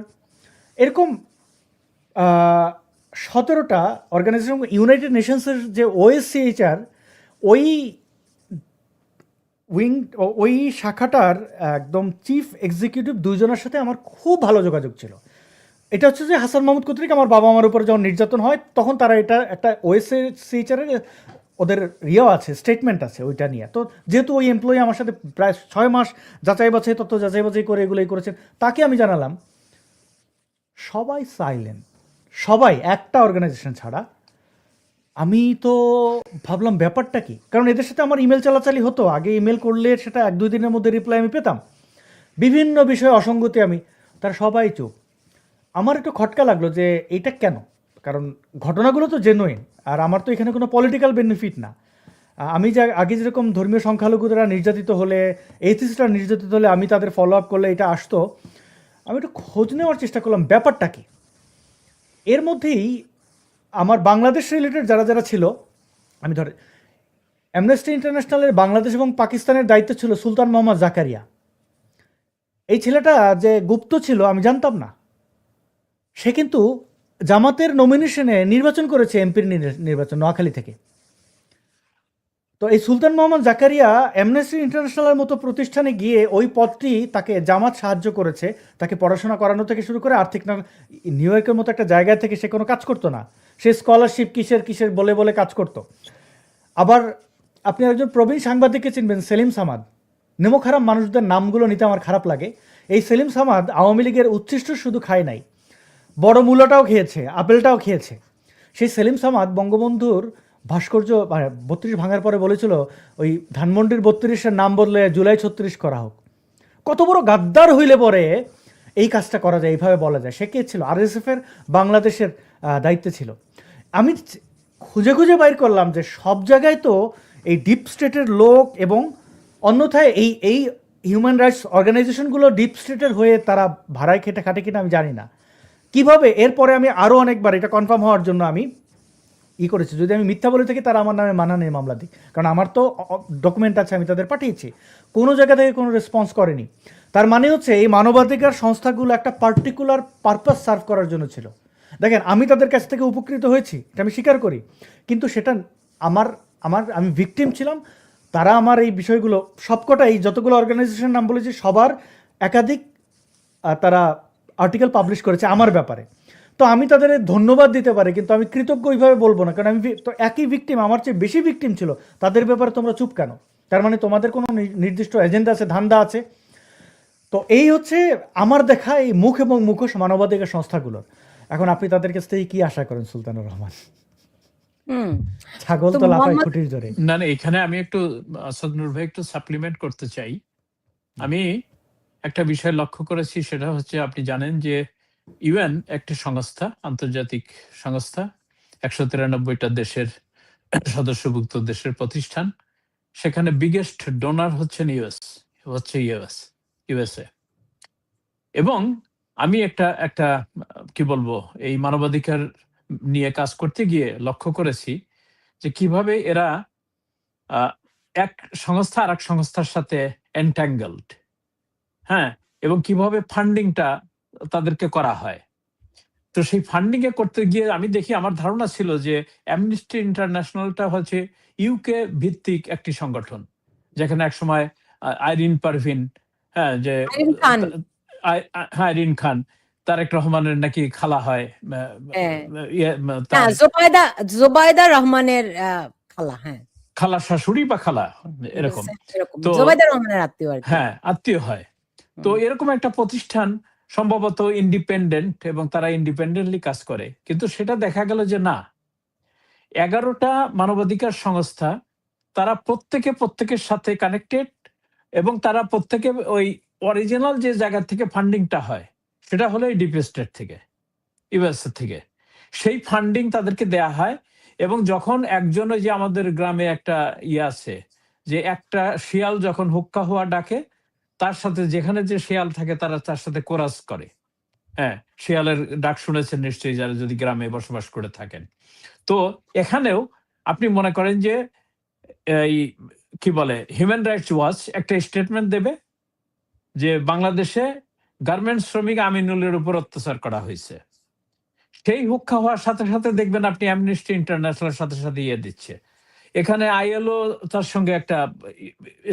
এরকম 17টা অর্গানাইজেশন, ইউনাইটেড নেশনসের যে OSCHR, ওই ওই শাখাটার একদম চিফ এক্সিকিউটিভ দুইজনের সাথে আমার খুব ভালো যোগাযোগ ছিল। এটা হচ্ছে যে হাসান মাহমুদ কর্তৃক আমার বাবা মার উপরে যখন নির্যাতন হয়, তখন তারা এটা একটা OSCHR ওদের আছে, স্টেটমেন্ট আছে ওইটা নিয়ে। তো যেহেতু ওই এমপ্লয়ি আমার সাথে প্রায় 6 মাস তথ্য যাচাই বাছাই করে এগুলোই করেছেন, তাকে আমি জানালাম। সবাই সাইলেন্ট, সবাই, একটা অর্গানাইজেশন ছাড়া। আমি তো ভাবলাম ব্যাপারটা কি, কারণ এদের সাথে আমার ইমেল চালাচালি হতো, আগে ইমেল করলে সেটা 1-2 দিনের মধ্যে রিপ্লাই আমি পেতাম, বিভিন্ন বিষয়ে অসঙ্গতি আমি, তারা সবাই চুপ। আমার একটু খটকা লাগলো যে এইটা কেন, কারণ ঘটনাগুলো তো জেনুইন, আর আমার তো এখানে কোনো পলিটিক্যাল বেনিফিট না। আমি যা আগে যেরকম ধর্মীয় সংখ্যালঘুরা নির্যাতিত হলে, এথিস্টরা নির্যাতিত হলে আমি তাদের ফলো আপ করলে এটা আসতো, আমি একটু খোঁজ নেওয়ার চেষ্টা করলাম ব্যাপারটা কি। এর মধ্যেই আমার বাংলাদেশ রিলেটেড যারা যারা ছিল, আমি ধরে অ্যামনেস্টি ইন্টারন্যাশনালের বাংলাদেশ এবং পাকিস্তানের দায়িত্ব ছিল সুলতান মোহাম্মদ জাকারিয়া। এই ছেলেটা যে গুপ্ত ছিল আমি জানতাম না। সে কিন্তু জামাতের নমিনেশনে নির্বাচন করেছে, এমপির নির্বাচন নোয়াখালী থেকে। তো এই সুলতান মোহাম্মদ জাকারিয়া অ্যামনেস্টি ইন্টারন্যাশনালের মতো প্রতিষ্ঠানে গিয়ে ওই পদটি তাকে জামাত সাহায্য করেছে, তাকে পড়াশোনা করানো থেকে শুরু করে আর্থিক নিউ ইয়র্কের মতো একটা জায়গায় থেকে সে কোনো কাজ করতো না, সে স্কলারশিপ কিসের কিসের বলে বলে কাজ করতো। আবার আপনি একজন প্রবীণ সাংবাদিককে চিনবেন, সেলিম সামাদ। নেমোখারাম মানুষদের নামগুলো নিতে আমার খারাপ লাগে। এই সেলিম সামাদ আওয়ামী লীগের উচ্ছিষ্ট শুধু খায় নাই, বড় মূলাটাও খেয়েছে, আপেলটাও খেয়েছে। সেই সেলিম সামাদ বঙ্গবন্ধুর ভাস্কর্য 32 ভাঙার পরে বলেছিল ওই ধানমন্ডির 32-এর নাম বদলে জুলাই 36 করা হোক। কত বড় গাদ্দার হইলে পরে এই কাজটা করা যায়, এইভাবে বলা যায়। সে কে ছিল? RSF-এর বাংলাদেশের দায়িত্বে ছিল। আমি খুঁজে খুঁজে বাইর করলাম যে সব জায়গায় তো এই ডিপ স্টেটের লোক, এবং অন্যথায় এই হিউম্যান রাইটস অর্গানাইজেশনগুলো ডিপ স্টেটের হয়ে তারা ভাড়ায় খাটে কিনা আমি জানি না। কিভাবে এরপরে আমি আরও অনেকবার এটা কনফার্ম হওয়ার জন্য আমি করেছি, যদি আমি মিথ্যা বলে থাকি তারা আমার নামে মানহানির মামলা দিই, কারণ আমার তো ডকুমেন্ট আছে, আমি তাদের পাঠিয়েছি, কোনো জায়গা থেকে কোনো রেসপন্স করেনি। তার মানে হচ্ছে এই মানবাধিকার সংস্থাগুলো একটা পার্টিকুলার পারপাস সার্ভ করার জন্য ছিল। দেখেন, আমি তাদের কাছ থেকে উপকৃত হয়েছি, এটা আমি স্বীকার করি, কিন্তু সেটা আমি ভিকটিম ছিলাম। তারা আমার এই বিষয়গুলো সবকটাই, যতগুলো অর্গানাইজেশনের নাম বলেছি সবার একাধিক তারা আর্টিকেল পাবলিশ করেছে আমার ব্যাপারে। তো আমি তাদের ধন্যবাদ দিতে পারি, কিন্তু আমি কৃতজ্ঞ ওইভাবে বলবো না, কারণ আমি তো একই ভিকটিম, আমার চেয়ে বেশি ভিকটিম ছিল, তাদের ব্যাপারে তোমরা চুপ কেন? তার মানে তোমাদের কোনো নির্দিষ্ট এজেন্ডা আছে, ধান্দা আছে। তো এই হচ্ছে আমার দেখা এই মুখ এবং মুখোশ মানবাধিকার সংস্থাগুলোর। এখন আপনি তাদের কাছ থেকে কি আশা করেন সুলতানুর রহমান? ছাগল তো লাফায় খুঁটির জোরে। না, এখানে আমি একটু আসাদ নূর ভাই একটু সাপ্লিমেন্ট করতে চাই। আমি একটা বিষয় লক্ষ্য করেছি, সেটা হচ্ছে আপনি জানেন যে ইউএন একটি সংস্থা, আন্তর্জাতিক সংস্থা, 193টা দেশের সদস্যভুক্ত দেশের প্রতিষ্ঠান। সেখানে বিগেস্ট ডোনার হচ্ছেন ইউএসএ। এবং আমি একটা কি বলবো, এই মানবাধিকার নিয়ে কাজ করতে গিয়ে লক্ষ্য করেছি যে কিভাবে এরা এক সংস্থা আর এক সংস্থার সাথে এনট্যাঙ্গলড, হ্যাঁ, এবং কিভাবে ফান্ডিংটা তাদেরকে করা হয়। তো সেই ফান্ডিং এ করতে গিয়ে আমি দেখি, আমার ধারণা ছিল যে অ্যামনেস্টি ইন্টারন্যাশনালটা হচ্ছে ইউকে ভিত্তিক একটি সংগঠন, যেখানে একসময় আইরিন পারভিন, হ্যাঁ, যে আইরিন খান, তারেক রহমানের নাকি খালা হয়, জোবায়দা রহমানের খালা, হ্যাঁ, খালা শাশুড়ি বা খালা এরকম, তো জোবায়দা রহমানের আত্মীয়, হ্যাঁ, আত্মীয় হয়। তো এরকম একটা প্রতিষ্ঠান সম্ভবত ইন্ডিপেন্ডেন্ট এবং তারা ইন্ডিপেন্ডেন্টলি কাজ করে, কিন্তু সেটা দেখা গেল যে না, 11টা মানবাধিকার সংস্থা তারা প্রত্যেকের সাথে কানেক্টেড, এবং তারা প্রত্যেকে ওই অরিজিনাল যে জায়গা থেকে ফান্ডিংটা হয় সেটা হলো এই ডিপ স্টেট থেকে, ইউএস থেকে সেই ফান্ডিং তাদেরকে দেয়া হয়। এবং যখন একজন, ওই যে আমাদের গ্রামে একটা ইয়ে আছে যে একটা শিয়াল যখন হুক্কা হওয়া ডাকে, তার সাথে যেখানে যে শিয়াল থাকে তারা তার সাথে কোরাস করে। হ্যাঁ, শিয়ালের ডাক শুনেছেন নিশ্চয়ই যারা যদি গ্রামে বসবাস করে থাকেন। তো এখানেও আপনি মনে করেন যে এই কি বলে হিউম্যান রাইটস ওয়াচ একটা স্টেটমেন্ট দেবে যে বাংলাদেশে গার্মেন্টস শ্রমিক আমিনুলের উপর অত্যাচার করা হয়েছে, সেই হুক্কা হওয়ার সাথে সাথে দেখবেন আপনি অ্যামনেস্টি ইন্টারন্যাশনাল সাথে সাথে ইয়ে দিচ্ছে, এখানে আইএলও তার সঙ্গে একটা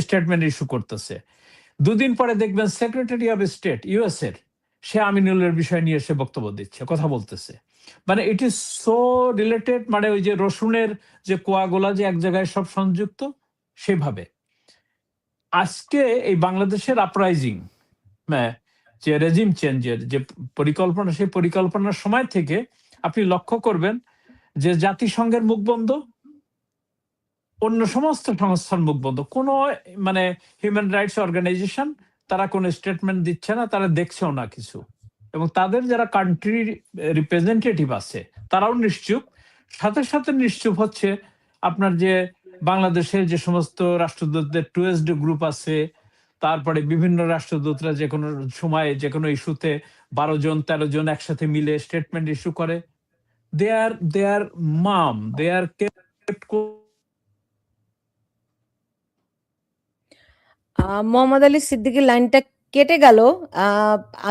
স্টেটমেন্ট ইস্যু করতেছে। দুদিন পরে দেখবেন সেক্রেটারি অফ স্টেট ইউএস এর সে আমিনুলের বিষয় নিয়ে সে বক্তব্য দিচ্ছে, কথা বলতেছে। মানে ইট ইজ সো রিলেটেড, মানে ওই যে রসুনের যে কোয়াগুলা যে এক জায়গায় সব সংযুক্ত, সেভাবে আজকে এই বাংলাদেশের আপরাইজিং, যে রেজিম চেঞ্জের যে পরিকল্পনা, সেই পরিকল্পনার সময় থেকে আপনি লক্ষ্য করবেন যে জাতিসংঘের মুখ বন্ধ, অন্য সমস্ত সংস্থার মুখ বন্ধ, কোনো মানে হিউম্যান রাইটস অর্গানাইজেশন তারা কোনো স্টেটমেন্ট দিচ্ছে না, তারা দেখছেও না কিছু। এবং তাদের যারা কান্ট্রি রিপ্রেজেন্টেটিভ আছে তারাও নিশ্চুপ। সাথে সাথে নিশ্চুপ হচ্ছে আপনার যে বাংলাদেশের যে সমস্ত রাষ্ট্রদূতদের টুয়েসড গ্রুপ আছে, তারপরে বিভিন্ন রাষ্ট্রদূতরা যে কোনো সময় যে কোনো ইস্যুতে 12 জন 13 জন একসাথে মিলে স্টেটমেন্ট ইস্যু করে। দে আর মাম, দে আর মোহাম্মদ আলী সিদ্দিকীর লাইনটা কেটে গেল।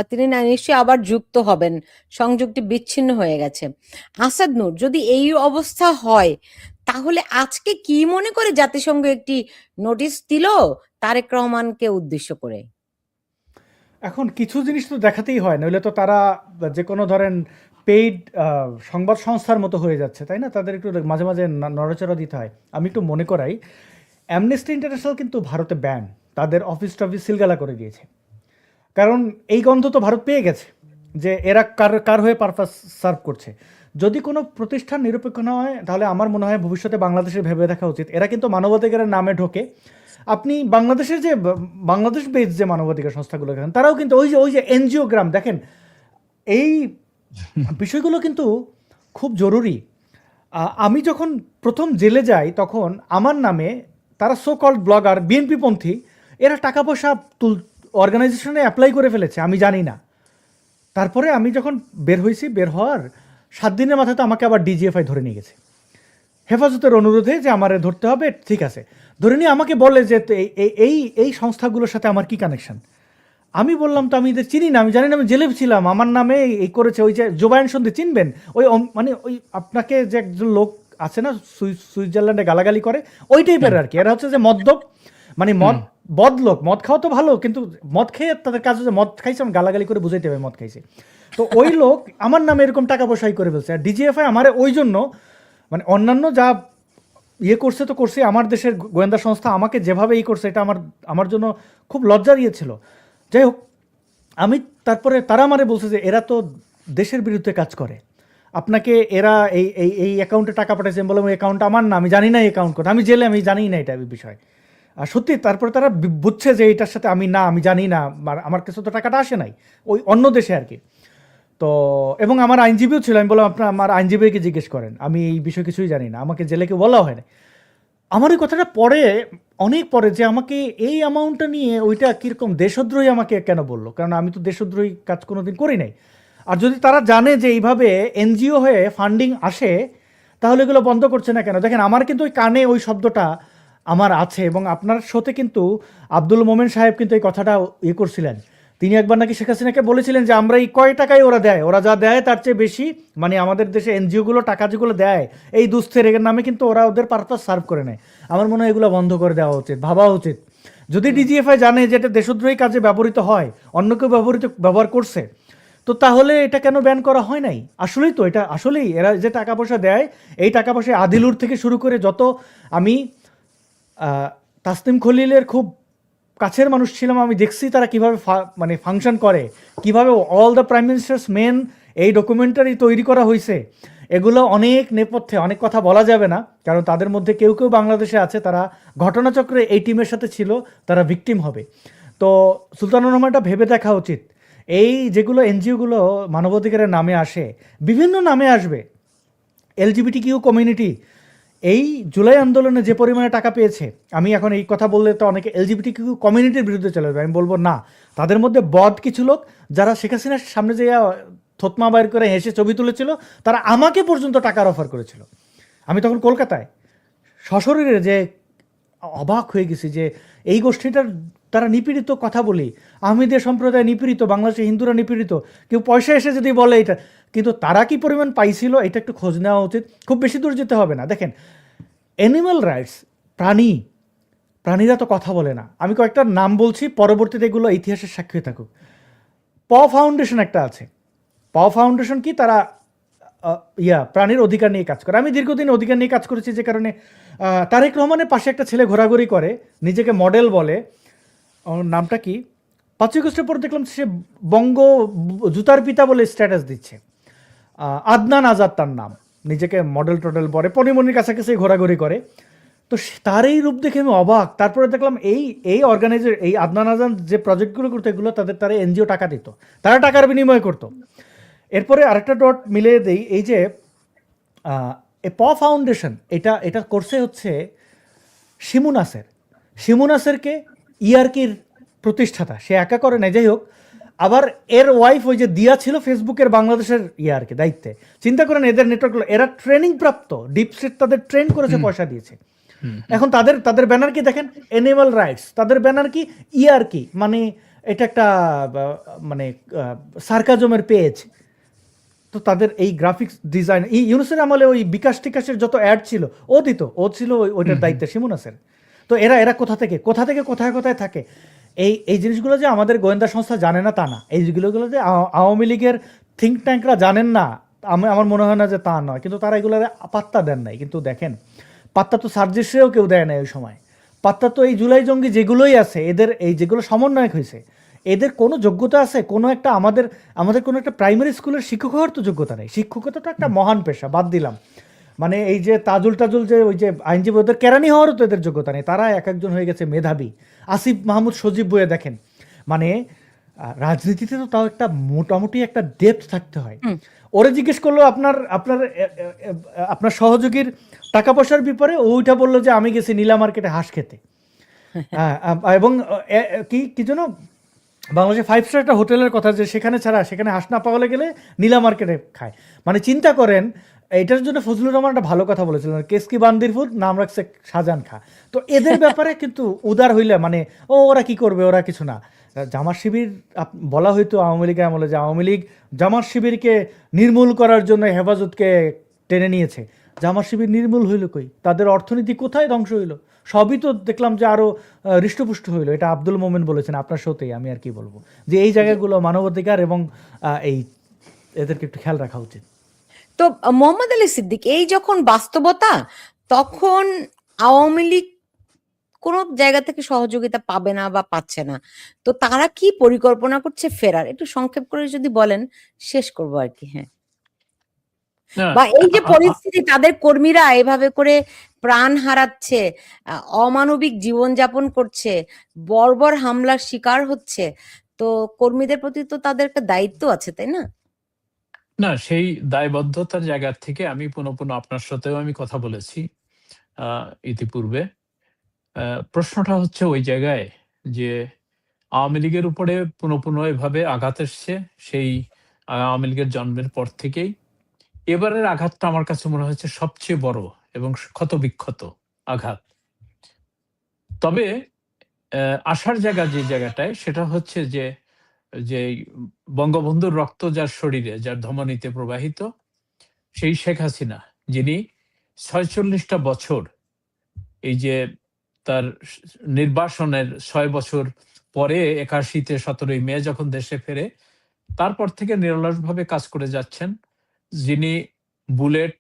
তিনি নিশ্চয়ই আবার যুক্ত হবেন, সংযোগটি বিচ্ছিন্ন হয়ে গেছে। আসাদ নূর, যদি এই অবস্থা হয় তাহলে আজকে কি মনে করে জাতিসংঘ একটি নোটিশ দিল তারেক রহমানকে উদ্দেশ্য করে? এখন কিছু জিনিস তো দেখাতেই হয়, নইলে তো তারা যে কোনো ধরেন পেইড সংবাদ সংস্থার মতো হয়ে যাচ্ছে, তাই না? তাদের একটু মাঝে মাঝে নড়াচড়া দিতে হয়। আমি একটু মনে করাই, অ্যামনেস্টি ইন্টারন্যাশনাল কিন্তু ভারতে ব্যান, তাদের অফিস টফিস সিলগালা করে দিয়েছে। কারণ এই গন্ধ তো ভারত পেয়ে গেছে যে এরা কার হয়ে পারপাস সার্ভ করছে। যদি কোনো প্রতিষ্ঠান নিরপেক্ষ না হয় তাহলে আমার মনে হয় ভবিষ্যতে বাংলাদেশের ভেবে দেখা উচিত। এরা কিন্তু মানবাধিকারের নামে ঢোকে। আপনি বাংলাদেশের যে বাংলাদেশ বেস যে মানবাধিকার সংস্থাগুলো দেখেন, তারাও কিন্তু ওই যে এনজিওগ্রাম দেখেন, এই বিষয়গুলো কিন্তু খুব জরুরি। আমি যখন প্রথম জেলে যাই তখন আমার নামে তারা সো কল্ড ব্লগার, বিএনপি পন্থী, এরা টাকা পয়সা অর্গানাইজেশনে অ্যাপ্লাই করে ফেলেছে, আমি জানি না। তারপরে আমি যখন বের হয়েছি, বের হওয়ার 7 দিনের মাথায় তো আমাকে আবার ডিজিএফআই ধরে নিয়ে গেছে হেফাজতের অনুরোধে, যে আমারে ধরতে হবে। ঠিক আছে, ধরে নিয়ে আমাকে বলে যে এই সংস্থাগুলোর সাথে আমার কি কানেকশন। আমি বললাম তো আমি এদের চিনি না, আমি জানি না, আমি জেলে ছিলাম, আমার নামে এই করেছে। ওই যে জোবায়ন সন্ধি চিনবেন, ওই মানে ওই আপনাকে যে একজন লোক আছে না সুইজারল্যান্ডে গালাগালি করে, ওই টাইপের আর কি। এরা হচ্ছে যে মদ্যপ, মানে বদ লোক। মদ খাওয়া তো ভালো, কিন্তু মদ খেয়ে তাদের কাজ হচ্ছে মদ খাইছে, আমি গালাগালি করে বুঝাইতে হবে মদ খাইছে। তো ওই লোক আমার নামে এরকম টাকা পয়সাই করে ফেলছে। আর ডিজিএফআই আমারে ওই জন্য, মানে অন্যান্য যা ইয়ে করছে তো করছে, আমার দেশের গোয়েন্দা সংস্থা আমাকে যেভাবে করছে, এটা আমার জন্য খুব লজ্জার ইয়ে ছিল। যাই হোক, আমি তারপরে তারা আমারে বলছে যে এরা তো দেশের বিরুদ্ধে কাজ করে, আপনাকে এরা এই অ্যাকাউন্টে টাকা পাঠাইছে। আমি বললাম ওই অ্যাকাউন্ট আমার না, আমি জানি না এই অ্যাকাউন্ট কোথায়, আমি জেলে, আমি জানি না এটা বিষয়। আর সত্যি তারপরে তারা বুঝছে যে এটার সাথে আমি জানি না, আমার কাছে তো টাকাটা আসে নাই, ওই অন্য দেশে আর কি। তো এবং আমার আইনজীবীও ছিল। আমি বললাম আমার আইনজীবীকে জিজ্ঞেস করেন, আমি এই বিষয়ে কিছুই জানি না, আমাকে জেলে কেউ বলা হয় না। আমার ওই কথাটা পরে, অনেক পরে, যে আমাকে এই অ্যামাউন্টটা নিয়ে ওইটা কীরকম দেশদ্রোহী আমাকে কেন বললো, কারণ আমি তো দেশদ্রোহী কাজ কোনো দিন করি নাই। আর যদি তারা জানে যে এইভাবে এনজিও হয়ে ফান্ডিং আসে, তাহলে এগুলো বন্ধ করছে না কেন? দেখেন, আমার কিন্তু ওই কানে ওই শব্দটা আমার আছে, এবং আপনার শোতে কিন্তু আব্দুল মোমেন সাহেব কিন্তু এই কথাটা ইয়ে করছিলেন। তিনি একবার নাকি শেখ হাসিনাকে বলেছিলেন যে আমরা এই কয় টাকায় ওরা দেয়, ওরা যা দেয় তার চেয়ে বেশি, মানে আমাদের দেশে এনজিওগুলো টাকা যেগুলো দেয় এই দুস্থের নামে, কিন্তু ওরা ওদের পারপাস সার্ভ করে নেয়। আমার মনে হয় এগুলো বন্ধ করে দেওয়া উচিত, ভাবা উচিত। যদি ডিজিএফআই জানে যে এটা দেশদ্রোহী কাজে ব্যবহৃত হয়, অন্য কেউ ব্যবহার করছে, তো তাহলে এটা কেন ব্যান করা হয় নাই? আসলেই তো এটা আসলেই এরা যে টাকা পয়সা দেয়, এই টাকা পয়সা আদিলুর থেকে শুরু করে যত, আমি তাসনিম খলিলের খুব কাছের মানুষ ছিলাম, আমি দেখছি তারা কিভাবে মানে ফাংশন করে, কিভাবে all the prime ministers main এই ডকুমেন্টারি তৈরি করা হয়েছে। এগুলো অনেক নেপথ্যে, অনেক কথা বলা যাবে না, কারণ তাদের মধ্যে কেউ কেউ বাংলাদেশে আছে, তারা ঘটনাচক্রে এই টিমের সাথে ছিল, তারা ভিকটিম হবে। তো সুলতানুর রহমানটা ভেবে দেখা উচিত, এই যেগুলো এনজিওগুলো মানবাধিকারের নামে আসে, বিভিন্ন নামে আসবে, LGBTQ কমিউনিটি এই জুলাই আন্দোলনে যে পরিমাণে টাকা পেয়েছে, আমি এখন এই কথা বললে তো অনেকে LGBTQ কমিউনিটির বিরুদ্ধে চলে যাবে, আমি বলবো না, তাদের মধ্যে বদ কিছু লোক যারা শেখ হাসিনার সামনে যে থতমা বাইর করে হেসে ছবি তুলেছিল, তারা আমাকে পর্যন্ত টাকার অফার করেছিল। আমি তখন কলকাতায় সশরীরে যে অবাক হয়ে গেছি যে এই গোষ্ঠীটার তারা নিপীড়িত, কথা বলি আহমেদিয়া সম্প্রদায় নিপীড়িত, বাংলাদেশে হিন্দুরা নিপীড়িত, কেউ পয়সা এসে যদি বলে এটা, কিন্তু তারা কি পরিমাণ পাইছিল এটা একটু খোঁজ নেওয়া উচিত। খুব বেশি দূর যেতে হবে না, দেখেন অ্যানিম্যাল রাইটস, প্রাণীরা তো কথা বলে না। আমি কয়েকটা নাম বলছি, পরবর্তীতে এগুলো ইতিহাসের সাক্ষী থাকুক। ফাউন্ডেশন একটা আছে। ফাউন্ডেশন কি, তারা প্রাণীর অধিকার নিয়ে কাজ করে। আমি দীর্ঘদিন অধিকার নিয়ে কাজ করেছি, যে কারণে তারেক রহমানের পাশে একটা ছেলে ঘোরাঘুরি করে, নিজেকে মডেল বলে, ওর নামটা কি, 5ই আগস্টের পর দেখলাম সে বঙ্গ জুতার পিতা বলে স্ট্যাটাস দিচ্ছে। আদনান আজাদ তার নাম, নিজেকে মডেল টডেল বলে, পনিমনির কাছাকাছি ঘোরাঘুরি করে। তো তার এই রূপ দেখে আমি অবাক। তারপরে দেখলাম এই অর্গানাইজার, এই আদনান আজাদ যে প্রজেক্টগুলো করতো, এগুলো তারা এনজিও টাকা দিত, তারা টাকার বিনিময় করতো। এরপরে আরেকটা ডট মিলিয়ে দেই, এই যে ফাউন্ডেশন, এটা করছে হচ্ছে শিমু নাসেরকে ইয়ারকির প্রতিষ্ঠাতা, সে একা করে নাই, যাই হোক। আবার এর ওয়াইফ ওই যে দিয়া ছিল ফেসবুকের বাংলাদেশের ইয়ারকি দায়িত্বে। চিন্তা করেন এদের নেটওয়ার্কগুলো, এরা ট্রেনিং প্রাপ্ত, ডিপ স্টেট তাদের ট্রেন করেছে, পয়সা দিয়েছে। এখন তাদের ব্যানার কি দেখেন, অ্যানিমাল রাইটস, তাদের ব্যানার কি ইয়ারকি, মানে এটা একটা মানে সার্কাজমের পেজ। তো তাদের এই গ্রাফিক্স ডিজাইন, এই ইউনুসের আমলে ওই বিকাশ টিকাশের যত অ্যাড ছিল ও ছিল ওইটার দায়িত্বে শিমু নাসের। তো এরা কোথা থেকে কোথায় থাকে। এই জিনিসগুলো যে আমাদের গোয়েন্দা সংস্থা জানে না তা না, এইগুলো যে আওয়ামী লীগের থিঙ্ক ট্যাঙ্করা জানেন না, আমার মনে হয় না যে তা নয়, কিন্তু তারা এগুলো পাত্তা দেন নাই। কিন্তু দেখেন, পাত্তা তো সার্জিসেও কেউ দেয় না ওই সময়, পাত্তা তো এই জুলাই জঙ্গি যেগুলোই আছে, এদের এই যেগুলো সমন্বয়ক হয়েছে, এদের কোনো যোগ্যতা আছে? কোনো একটা আমাদের কোনো একটা প্রাইমারি স্কুলের শিক্ষক হওয়ার তো যোগ্যতা নেই। শিক্ষকতা তো একটা মহান পেশা, বাদ দিলাম, মানে এই যে তাজুল যে ওই যে আইনজীবী, ওদের কেরানি হওয়ারও তো এদের যোগ্যতা নেই। তারা এক একজন হয়ে গেছে মেধাবী। আসিফ মাহমুদ সজীব বইয়ে দেখেন, মানে রাজনীতিতে তো তাও একটা মোটামুটি একটা ডেপথ থাকতে হয়। ওরে জিজ্ঞেস করলো আপনার সহযোগীর টাকা পয়সার ব্যাপারে, ওইটা বললো যে আমি গেছি নীলা মার্কেটে হাঁস খেতে। এবং কি যেন বাংলাদেশে 5 স্টার একটা হোটেলের কথা, যে সেখানে হাঁস না পাওয়া গেলে নীলা মার্কেটে খায়। মানে চিন্তা করেন, এইটার জন্য ফজলুর রহমান একটা ভালো কথা বলেছিলেন, কেসকি বান্দির ফুড নাম রাখছে শাহজাহান খা। তো এদের ব্যাপারে কিন্তু উদার হইলে মানে ওরা কি করবে, ওরা কিছু না। জামাত শিবির বলা হয়তো আওয়ামী লীগের আমলে যে আওয়ামী লীগ জামাত শিবিরকে নির্মূল করার জন্য হেফাজতকে টেনে নিয়েছে। জামাত শিবির নির্মূল হইল কই? তাদের অর্থনীতি কোথায় ধ্বংস হইল? সবই তো দেখলাম যে আরো হৃষ্টপুষ্ট হইলো। এটা আব্দুল মোমেন বলেছেন আপনার শোতেই, আমি আর কি বলবো, যে এই জায়গাগুলো মানবাধিকার এবং এই এদেরকে একটু খেয়াল রাখা উচিত। তো মোহাম্মদ আলী সিদ্দিক, এই যখন বাস্তবতা, তখন আওয়ামী লীগ কোনো জায়গা থেকে সহযোগিতা পাবে না বা পাচ্ছে না, তো তারা কি পরিকল্পনা করছে ফেরার? একটু সংক্ষেপ করে যদি বলেন, শেষ করবো আর কি। হ্যাঁ, বা এই যে পরিস্থিতি, তাদের কর্মীরা এভাবে করে প্রাণ হারাচ্ছে, অমানবিক জীবনযাপন করছে, বর্বর হামলার শিকার হচ্ছে, তো কর্মীদের প্রতি তো তাদের একটা দায়িত্ব আছে, তাই না? না, সেই দায়বদ্ধতার জায়গা থেকে আমি পুনঃ আপনার সাথেও আমি কথা বলেছি ইতিপূর্বে। প্রশ্নটা হচ্ছে ওই জায়গায় যে আওয়ামী লীগের উপরে পুনঃ এভাবে আঘাত এসছে সেই আওয়ামী লীগের জন্মের পর থেকেই। এবারের আঘাতটা আমার কাছে মনে হচ্ছে সবচেয়ে বড় এবং ক্ষত বিক্ষত আঘাত। তবে আসার জায়গা যে জায়গাটায়, সেটা হচ্ছে যে বঙ্গবন্ধুর রক্ত যার শরীরে, যার ধমনীতে প্রবাহিত, সেই শেখ হাসিনা, যিনি ৪৬টা বছর, এই যে তার নির্বাসনের ৬ বছর পরে ৮১-তে ১৭ই মে যখন দেশে ফেরে, তারপর থেকে নিরলসভাবে কাজ করে যাচ্ছেন, যিনি বুলেট,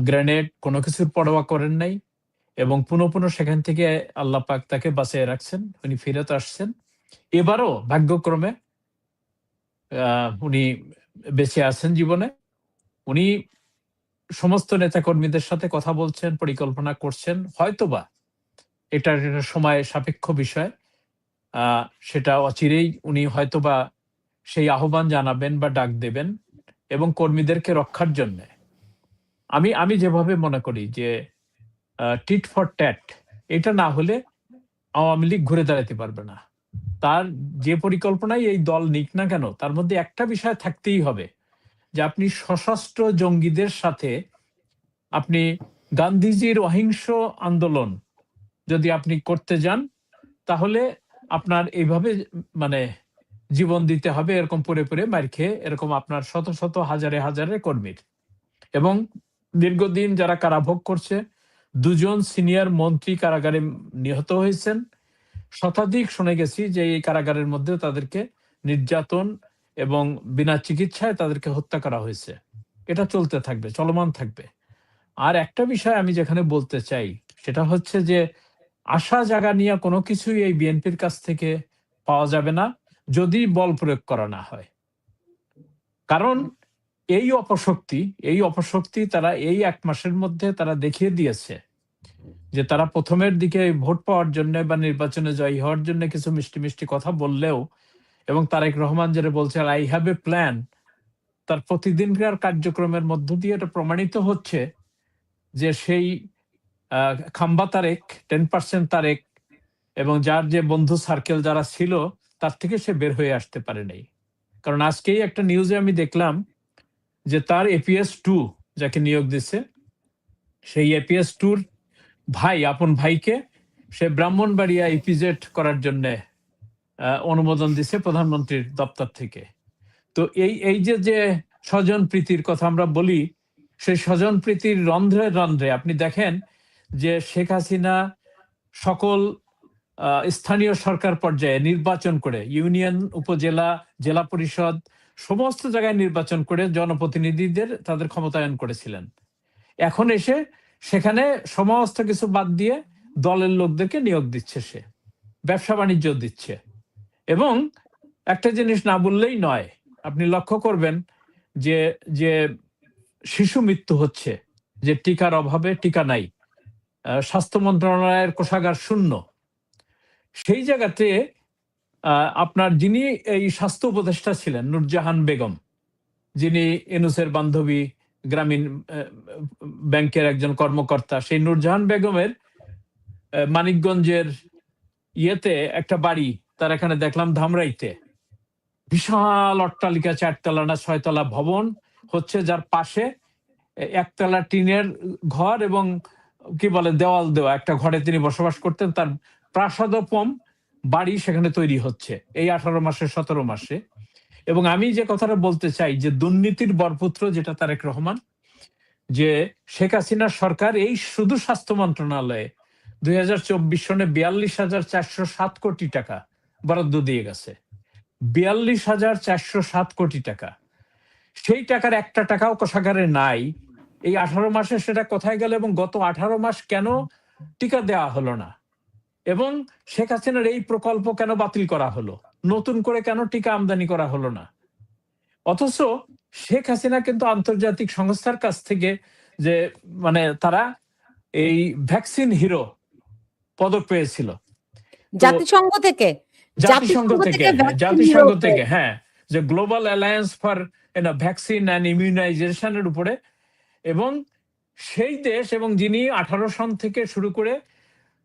গ্রেনেড কোনো কিছুর পরোয়া করেন নাই এবং পুনঃ পুনঃ সেখান থেকে আল্লাহ পাক তাকে বাঁচিয়ে রাখছেন, উনি ফিরত আসছেন। এবারও ভাগ্যক্রমে উনি বেঁচে আছেন জীবনে। উনি সমস্ত নেতাকর্মীদের সাথে কথা বলছেন, পরিকল্পনা করছেন। হয়তোবা এটা একটা সময় সাপেক্ষ বিষয়, সেটা অচিরেই উনি হয়তোবা সেই আহ্বান জানাবেন বা ডাক দেবেন এবং কর্মীদেরকে রক্ষার জন্য। আমি যেভাবে মনে করি যে টিট ফর ট্যাট, এটা না হলে আওয়ামী লীগ ঘুরে দাঁড়াতে পারবে না। তার যে পরিকল্পনাই এই দল নিক না কেন, তার মধ্যে একটা বিষয় থাকতেই হবে যে আপনি সশস্ত্র জঙ্গিদের সাথে আপনি গান্ধীজির অহিংস আন্দোলন যদি আপনি করতে যান, তাহলে আপনার এইভাবে মানে জীবন দিতে হবে, এরকম পড়ে পড়ে মার খেয়ে, এরকম আপনার শত শত হাজারে হাজারে কর্মীর। এবং দীর্ঘদিন যারা কারাভোগ করছে, 2জন সিনিয়র মন্ত্রী কারাগারে নিহত হয়েছেন। শতাধিক শুনে গেছি যে এই কারাগারের মধ্যে তাদেরকে নির্যাতন এবং বিনা চিকিৎসায় তাদেরকে হত্যা করা হয়েছে। এটা চলতে থাকবে, চলমান থাকবে। আর একটা বিষয় আমি যেখানে বলতে চাই, সেটা হচ্ছে যে আশা জাগা নিয়ে কোনো কিছুই এই বিএনপির কাছ থেকে পাওয়া যাবে না যদি বল প্রয়োগ করা না হয়। কারণ এই অপশক্তি তারা এই 1 মাসের মধ্যে তারা দেখিয়ে দিয়েছে যে তারা প্রথমের দিকে ভোট পাওয়ার জন্য বা নির্বাচনে জয়ী হওয়ার জন্য কিছু মিষ্টি মিষ্টি কথা বললেও, এবং তারেক রহমান যেটা বলছে আই হ্যাভ এ প্ল্যান, তার প্রতিদিনকার কার্যক্রমের মধ্য দিয়ে এটা প্রমাণিত হচ্ছে যে সেই খাম্বা তারেক, 10% তারেক এবং যার যে বন্ধু সার্কেল যারা ছিল, তার থেকে সে বের হয়ে আসতে পারে নাই। কারণ আজকেই একটা নিউজে আমি দেখলাম যে তার APS 2 যাকে নিয়োগ দিছে, সেই APS 2 ভাই, আপন ভাইকে সে ব্রাহ্মণবাড়িয়া ইপিজেড করার জন্য অনুমোদন দিছে প্রধানমন্ত্রীর দপ্তর থেকে। তো এই যে স্বজন প্রীতির কথা আমরা বলি, সেই স্বজন প্রীতির রন্ধ্রে রন্ধ্রে আপনি দেখেন যে শেখ হাসিনা সকল স্থানীয় সরকার পর্যায়ে নির্বাচন করে, ইউনিয়ন, উপজেলা, জেলা পরিষদ সমস্ত জায়গায় নির্বাচন করে জনপ্রতিনিধিদের তাদের ক্ষমতায়ন করেছিলেন। এখন এসে সেখানে সমস্ত কিছু বাদ দিয়ে দলের লোকদেরকে নিয়োগ দিচ্ছে, সে ব্যবসা বাণিজ্য দিচ্ছে। এবং একটা জিনিস না বললেই নয়, আপনি লক্ষ্য করবেন যে যে শিশু মৃত্যু হচ্ছে, যে টিকার অভাবে টিকা নাই, স্বাস্থ্য মন্ত্রণালয়ের কোষাগার শূন্য। সেই জায়গাতে আপনার যিনি এই স্বাস্থ্য উপদেষ্টা ছিলেন, নূরজাহান বেগম, যিনি এনুসের বান্ধবী, গ্রামীণ ব্যাংকের একজন কর্মকর্তা, সেই নূরজাহান বেগমের মানিকগঞ্জের ইয়েতে একটা বাড়ি, তার এখানে দেখলাম ধামরাইতে বিশাল অট্টালিকা, 4 তলা না 6 তলা ভবন হচ্ছে, যার পাশে 1 তলা টিনের ঘর এবং কি বলে দেওয়াল দেওয়া একটা ঘরে তিনি বসবাস করতেন। তার প্রাসাদোপম বাড়ি সেখানে তৈরি হচ্ছে এই 18 মাসে 17 মাসে। এবং আমি যে কথাটা বলতে চাই যে দুর্নীতির বরপুত্র যেটা তারেক রহমান, যে শেখ হাসিনার সরকার এই শুধু স্বাস্থ্য মন্ত্রণালয়ে 2024 সনে 42,407 কোটি টাকা বরাদ্দ দিয়ে গেছে। 42,407 কোটি টাকা। সেই টাকার একটা টাকাও কোষাগারে নাই। এই 18 মাসে সেটা কোথায় গেল এবং গত 18 মাস কেন টিকা দেওয়া হলো না? এবং শেখ হাসিনার এই প্রকল্প কেন বাতিল করা হলো? নতুন করে কেন টিকা আমদানি করা হলো না? অথচ শেখ হাসিনা কিন্তু আন্তর্জাতিক সংস্থার কাছ থেকে যে মানে তারা এই ভ্যাকসিন হিরো পদক পেয়েছিল। জাতিসংঘ থেকে জাতিসংঘ থেকে, হ্যাঁ, যে global alliance for vaccine and ইমিউনাইজেশনের উপরে। এবং সেই দেশ, এবং যিনি 18 সন থেকে শুরু করে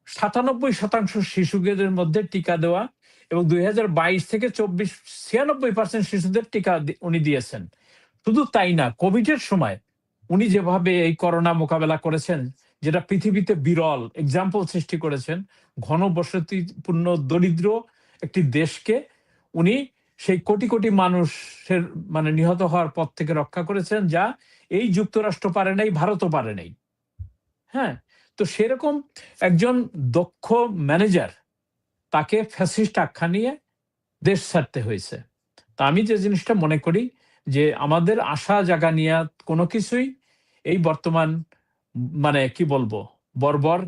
97% শিশুদের মধ্যে টিকা দেওয়া, এবং 2022 থেকে 24 96% শিশুদের টিকা উনি দিয়েছেন। শুধু তাই না, কোভিডের সময় উনি যেভাবে এই করোনা মোকাবেলা করেছেন, যেটা পৃথিবীতে বিরল এক্সাম্পল সৃষ্টি করেছেন, ঘনবসতিপূর্ণ দরিদ্র একটি দেশকে উনি সেই কোটি কোটি মানুষের মানে নিহত হওয়ার পথ থেকে রক্ষা করেছেন, যা এই যুক্তরাষ্ট্র পারে নাই, ভারতও পারে নাই। হ্যাঁ, তো সেরকম একজন দক্ষ ম্যানেজার, তাকে ফ্যাসিস্ট আখ্যা নিয়ে দেশ ছাড়তে হয়েছে। তা আমি যে জিনিসটা মনে করি যে আমাদের আশা জাগা নিয়ে কোনো কিছুই এই বর্তমান মানে কি বলবো বর্বর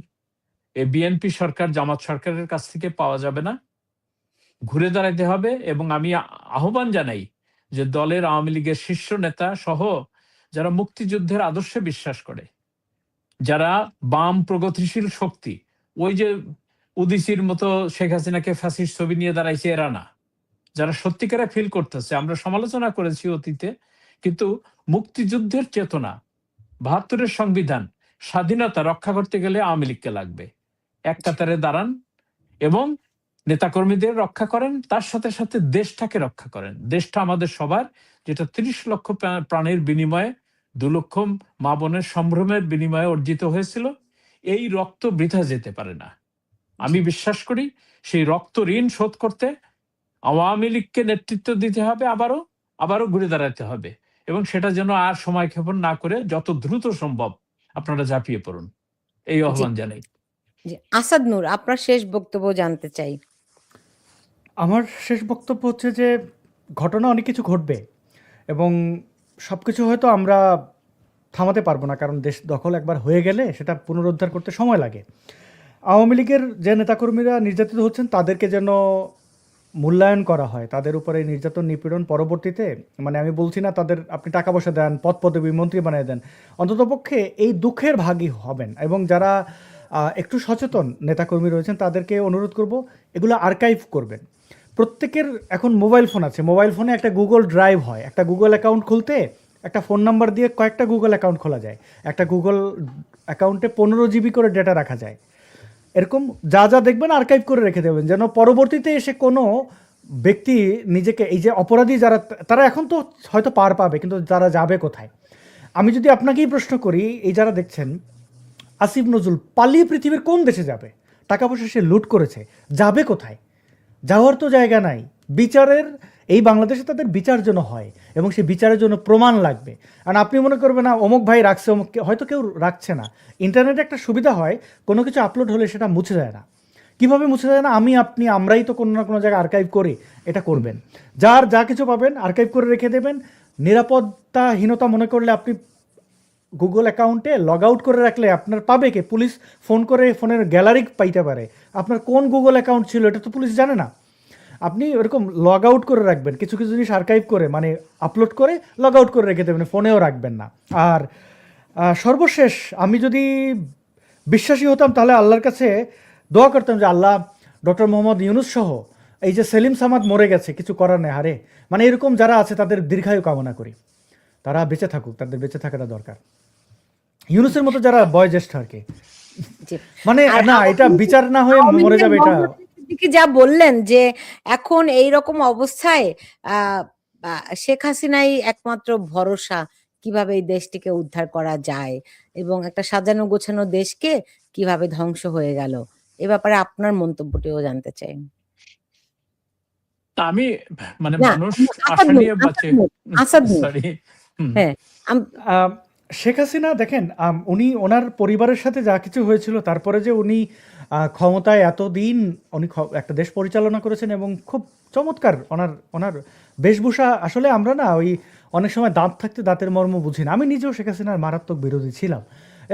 এই বিএনপি সরকার জামাত সরকারের কাছ থেকে পাওয়া যাবে না, ঘুরে দাঁড়াতে হবে। এবং আমি আহ্বান জানাই যে দলের আওয়ামী লীগের শীর্ষ নেতা সহ যারা মুক্তিযুদ্ধের আদর্শে বিশ্বাস করে, যারা বাম প্রগতিশীল শক্তি, ওই যে উদিসির মতো শেখ হাসিনাকে ফ্যাসিস্ট ছবি নিয়ে দাঁড়াইছে এরা না, যারা সত্যিকারে ফিল করতেছে, আমরা সমালোচনা করেছি অতীতে, কিন্তু মুক্তিযুদ্ধের চেতনা, ৭২-এর সংবিধান, স্বাধীনতা রক্ষা করতে গেলে আওয়ামী লীগকে লাগবে। এক কাতারে দাঁড়ান এবং নেতাকর্মীদের রক্ষা করেন, তার সাথে সাথে দেশটাকে রক্ষা করেন। দেশটা আমাদের সবার, যেটা ৩০ লক্ষ প্রাণের বিনিময়ে, ২ লক্ষ মা বোনের সম্ভ্রমের বিনিময়ে অর্জিত হয়েছিল। এই রক্ত বৃথা যেতে পারে না। আমি বিশ্বাস করি সেই রক্ত ঋণ শোধ করতে আওয়ামী লীগকে নেতৃত্ব দিতে হবে, আবারও ঘুরে দাঁড়াতে হবে, এবং সেটা যেন আর সময় ক্ষেপণ না করে যত দ্রুত সম্ভব আপনারা ঝাঁপিয়ে পড়ুন, এই আহ্বান জানাই। জি, আসাদ নূর, আপনার শেষ বক্তব্য জানতে চাই। আমার শেষ বক্তব্য হচ্ছে যে ঘটনা অনেক কিছু ঘটবে এবং সব কিছু হয়তো আমরা থামাতে পারবো না, কারণ দেশ দখল একবার হয়ে গেলে সেটা পুনরুদ্ধার করতে সময় লাগে। আওয়ামী লীগের যে নেতাকর্মীরা নির্যাতিত হচ্ছেন তাদেরকে যেন মূল্যায়ন করা হয়, তাদের উপরে নির্যাতন নিপীড়ন পরবর্তীতে, মানে আমি বলছি না তাদের আপনি টাকা পয়সা দেন, পদ পদবী মন্ত্রী বানিয়ে দেন, অন্ততপক্ষে এই দুঃখের ভাগী হবেন। এবং যারা একটু সচেতন নেতাকর্মী রয়েছেন তাদেরকে অনুরোধ করব এগুলো আর্কাইভ করবেন। প্রত্যেকের এখন মোবাইল ফোন আছে, মোবাইল ফোনে একটা গুগল ড্রাইভ হয়, একটা গুগল অ্যাকাউন্ট খুলতে একটা ফোন নাম্বার দিয়ে কয়েকটা গুগল অ্যাকাউন্ট খোলা যায়, একটা গুগল অ্যাকাউন্টে 15 জিবি করে ডেটা রাখা যায়। এরকম যা যা দেখবেন আর্কাইভ করে রেখে দেবেন, যেন পরবর্তীতে এসে কোনো ব্যক্তি নিজেকে, এই যে অপরাধী যারা, তারা এখন তো হয়তো পার পাবে, কিন্তু তারা যাবে কোথায়? আমি যদি আপনাকেই প্রশ্ন করি, এই যারা দেখছেন, আসিফ নজরুল পালিয়ে পৃথিবীর কোন দেশে যাবে? টাকা পয়সা সে লুট করেছে, যাবে কোথায়? যাওয়ার তো জায়গা নাই। বিচারের এই বাংলাদেশে তাদের বিচার যেন হয় এবং সেই বিচারের জন্য প্রমাণ লাগবে। আর আপনি মনে করবেন না অমুক ভাই রাখছে, অমুক, হয়তো কেউ রাখছে না। ইন্টারনেটে একটা সুবিধা হয়, কোনো কিছু আপলোড হলে সেটা মুছে যায় না। কীভাবে মুছে যায় না? আমি, আপনি, আমরাই তো কোনো না কোনো জায়গায় আর্কাইভ করি। এটা করবেন, যার যা কিছু পাবেন আর্কাইভ করে রেখে দেবেন। নিরাপত্তাহীনতা মনে করলে আপনি গুগল অ্যাকাউন্টে লগ আউট করে রাখলে আপনার পাবে কে? পুলিশ ফোন করে ফোনের গ্যালারি পাইতে পারে, আপনার কোন গুগল অ্যাকাউন্ট ছিল এটা তো পুলিশ জানে না। আপনি ওরকম লগ আউট করে রাখবেন, কিছু কিছু জিনিস আর্কাইভ করে, মানে আপলোড করে লগ আউট করে রেখে দেবেন, ফোনেও রাখবেন না। আর সর্বশেষ, আমি যদি বিশ্বাসী হতাম তাহলে আল্লাহর কাছে দোয়া করতাম যে আল্লাহ, ডক্টর মোহাম্মদ ইউনূস সহ এই যে সেলিম সামাদ মরে গেছে, কিছু করার নেই, হারে, মানে এরকম যারা আছে তাদের দীর্ঘায়ু কামনা করি, তারা বেঁচে থাকুক, তাদের বেঁচে থাকাটা দরকার। ইউনূসের মতো যারা বয়োজ্যেষ্ঠ আর কি, মানে না, এটা বিচার না হয়ে মরে যাবে। এটা যা বললেন যে এখন এই রকম অবস্থায় শেখ হাসিনাই একমাত্র ভরসা, কিভাবে এই দেশটিকে উদ্ধার করা যায় এবং একটা সাজানো গোছানো দেশকে কিভাবে ধ্বংস হয়ে গেল, এ ব্যাপারে আপনার মন্তব্যটিও জানতে চাই। আমি মানে না, মানুষ আসাদ আশা নূর, নিয়ে বাঁচে। আসাদ নূর, সরি। হ্যাঁ, শেখ হাসিনা দেখেন, উনি ওনার পরিবারের সাথে যা কিছু হয়েছিল, তারপরে যে উনি ক্ষমতায় এতদিন উনি একটা দেশ পরিচালনা করেছেন এবং খুব চমৎকার ওনার বেশভূষা। আসলে আমরা না ওই অনেক সময় দাঁত থাকতে দাঁতের মর্ম বুঝি না। আমি নিজেও শেখ হাসিনার মারাত্মক বিরোধী ছিলাম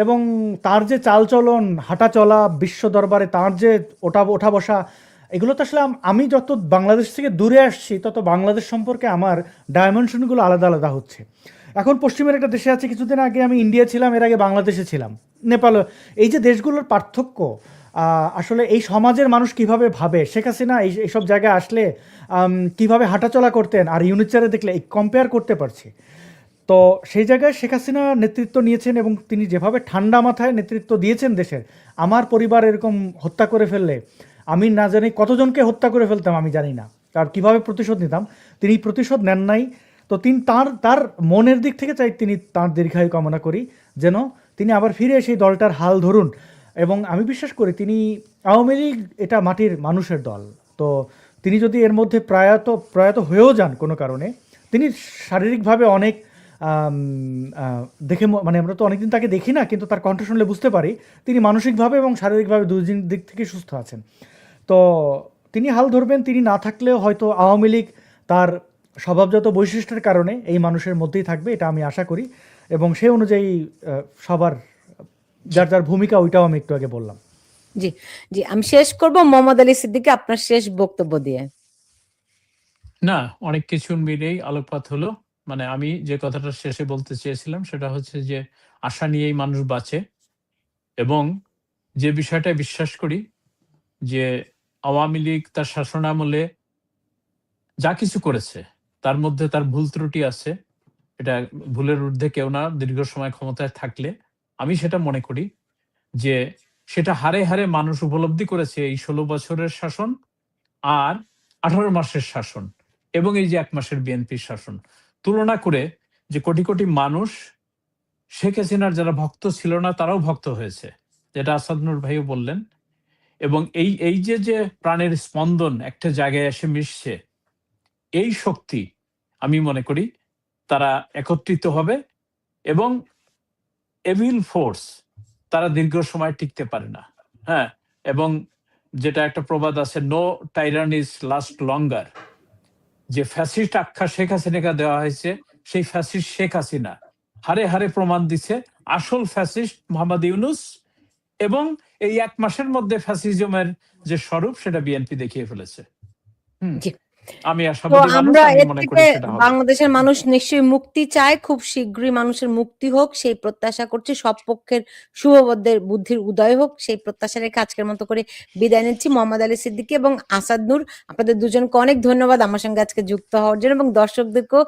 এবং তার যে চালচলন, হাঁটা চলা, বিশ্ব দরবারে তার যে ওঠা বসা, এগুলো তো আসলে আমি যত বাংলাদেশ থেকে দূরে আসছি তত বাংলাদেশ সম্পর্কে আমার ডাইমেনশনগুলো আলাদা আলাদা হচ্ছে। এখন পশ্চিমের একটা দেশে আছে, কিছুদিন আগে আমি ইন্ডিয়া ছিলাম, এর আগে বাংলাদেশে ছিলাম, নেপাল। এই যে দেশগুলোর পার্থক্য, আসলে এই সমাজের মানুষ কিভাবে ভাবে, শেখ হাসিনা এইসব জায়গায় আসলে কিভাবে হাঁটাচলা করতেন আর ইউনিচারে দেখলে এই কম্পেয়ার করতে পারছি। তো সেই জায়গায় শেখ হাসিনা নেতৃত্ব নিয়েছেন এবং তিনি যেভাবে ঠান্ডা মাথায় নেতৃত্ব দিয়েছেন দেশের, আমার পরিবার এরকম হত্যা করে ফেললে আমি না জানি কতজনকে হত্যা করে ফেলতাম, আমি জানি না, আর কীভাবে প্রতিশোধ নিতাম। তিনি প্রতিশোধ নেন নাই। তো তিনি তার মনের দিক থেকে চাই তিনি তার দীর্ঘায়ু কামনা করি, যেন তিনি আবার ফিরে সেই দলটার হাল ধরুন। এবং আমি বিশ্বাস করি তিনি, আওয়ামী লীগ এটা মাটির মানুষের দল, তো তিনি যদি এর মধ্যে প্রয়াত হয়েও যান কোনো কারণে, তিনি শারীরিকভাবে অনেক দেখে, মানে আমরা তো অনেকদিন তাকে দেখি না, কিন্তু তার কণ্ঠ শুনলে বুঝতে পারি তিনি মানসিকভাবে এবং শারীরিকভাবে দুই দিক থেকে সুস্থ আছেন। তো তিনি হাল ধরবেন। তিনি না থাকলেও হয়তো আওয়ামী লীগ তার স্বভাবজাত বৈশিষ্ট্যের কারণে এই মানুষের মধ্যেই থাকবে, এটা আমি আশা করি। এবং সেই অনুযায়ী সবার যার যার ভূমিকা, ওইটাও আমি একটু আগে বললাম। জি, জি, আমি শেষ করব মোহাম্মদ আলী সিদ্দিকী আপনার শেষ বক্তব্য দিয়ে। না, অনেক কিছু মিলেই আলোকপাত হলো। মানে আমি যে কথাটা শেষে বলতে চেয়েছিলাম সেটা হচ্ছে যে আশা নিয়েই মানুষ বাঁচে, এবং যে বিষয়টা বিশ্বাস করি যে আওয়ামী লীগ তার শাসনামলে যা কিছু করেছে তার মধ্যে তার ভুল ত্রুটি আছে। এটা ভুলের ঊর্ধ্বে কেউ না দীর্ঘ সময় ক্ষমতায় থাকলে। আমি সেটা মনে করি যে সেটা হাড়ে, হাড়ে মানুষ উপলব্ধি করেছে এই ১৬ বছরের শাসন আর ১৮ মাসের শাসন এবং এই যে ১ মাসের বিএনপির শাসন। তুলনা করে যে কোটি, কোটি মানুষ শেখ হাসিনার যারা ভক্ত ছিল না তারাও ভক্ত হয়েছে। যেটা আসাদ নূর ভাইও বললেন। এবং এই যে প্রাণের স্পন্দন একটা জায়গায় এসে মিশছে, এই শক্তি আমি মনে করি তারা একত্রিত হবে, এবং এভিল ফোর্স তারা দীর্ঘ সময় টিকতে পারে না। হ্যাঁ? এবং যেটা একটা প্রবাদ আছে, নো টাইরানিস লাস্ট লঙ্গার। যে ফ্যাসিস্ট আখ্যা শেখ হাসিনাকে দেওয়া হয়েছে, সেই ফ্যাসিস্ট শেখ হাসিনা হারে, হারে প্রমাণ দিচ্ছে আসল ফ্যাসিস্ট মোহাম্মদ ইউনূস, এবং এই ১ মাসের মধ্যে ফ্যাসিজমের যে স্বরূপ সেটা বিএনপি দেখিয়ে ফেলেছে। হুম? জি। আমি তো আশাবাদী মানুষ, আমরা আমি এর মনে করি থেকে সেটা হবে। বাংলাদেশের মানুষ নিশ্চয়ই মুক্তি চায়, খুব শীঘ্রই মানুষের মুক্তি হোক সেই প্রত্যাশা করছি, সব পক্ষের শুভবুদ্ধির বুদ্ধির উদয় হোক সেই প্রত্যাশা রেখে আজকের মতো করে বিদায় নিচ্ছি। মোহাম্মদ আলী সিদ্দিকী এবং আসাদ নূর, আপনাদের দুজনকে অনেক ধন্যবাদ আমার সঙ্গে আজকে যুক্ত হওয়ার জন্য, এবং দর্শকদেরকেও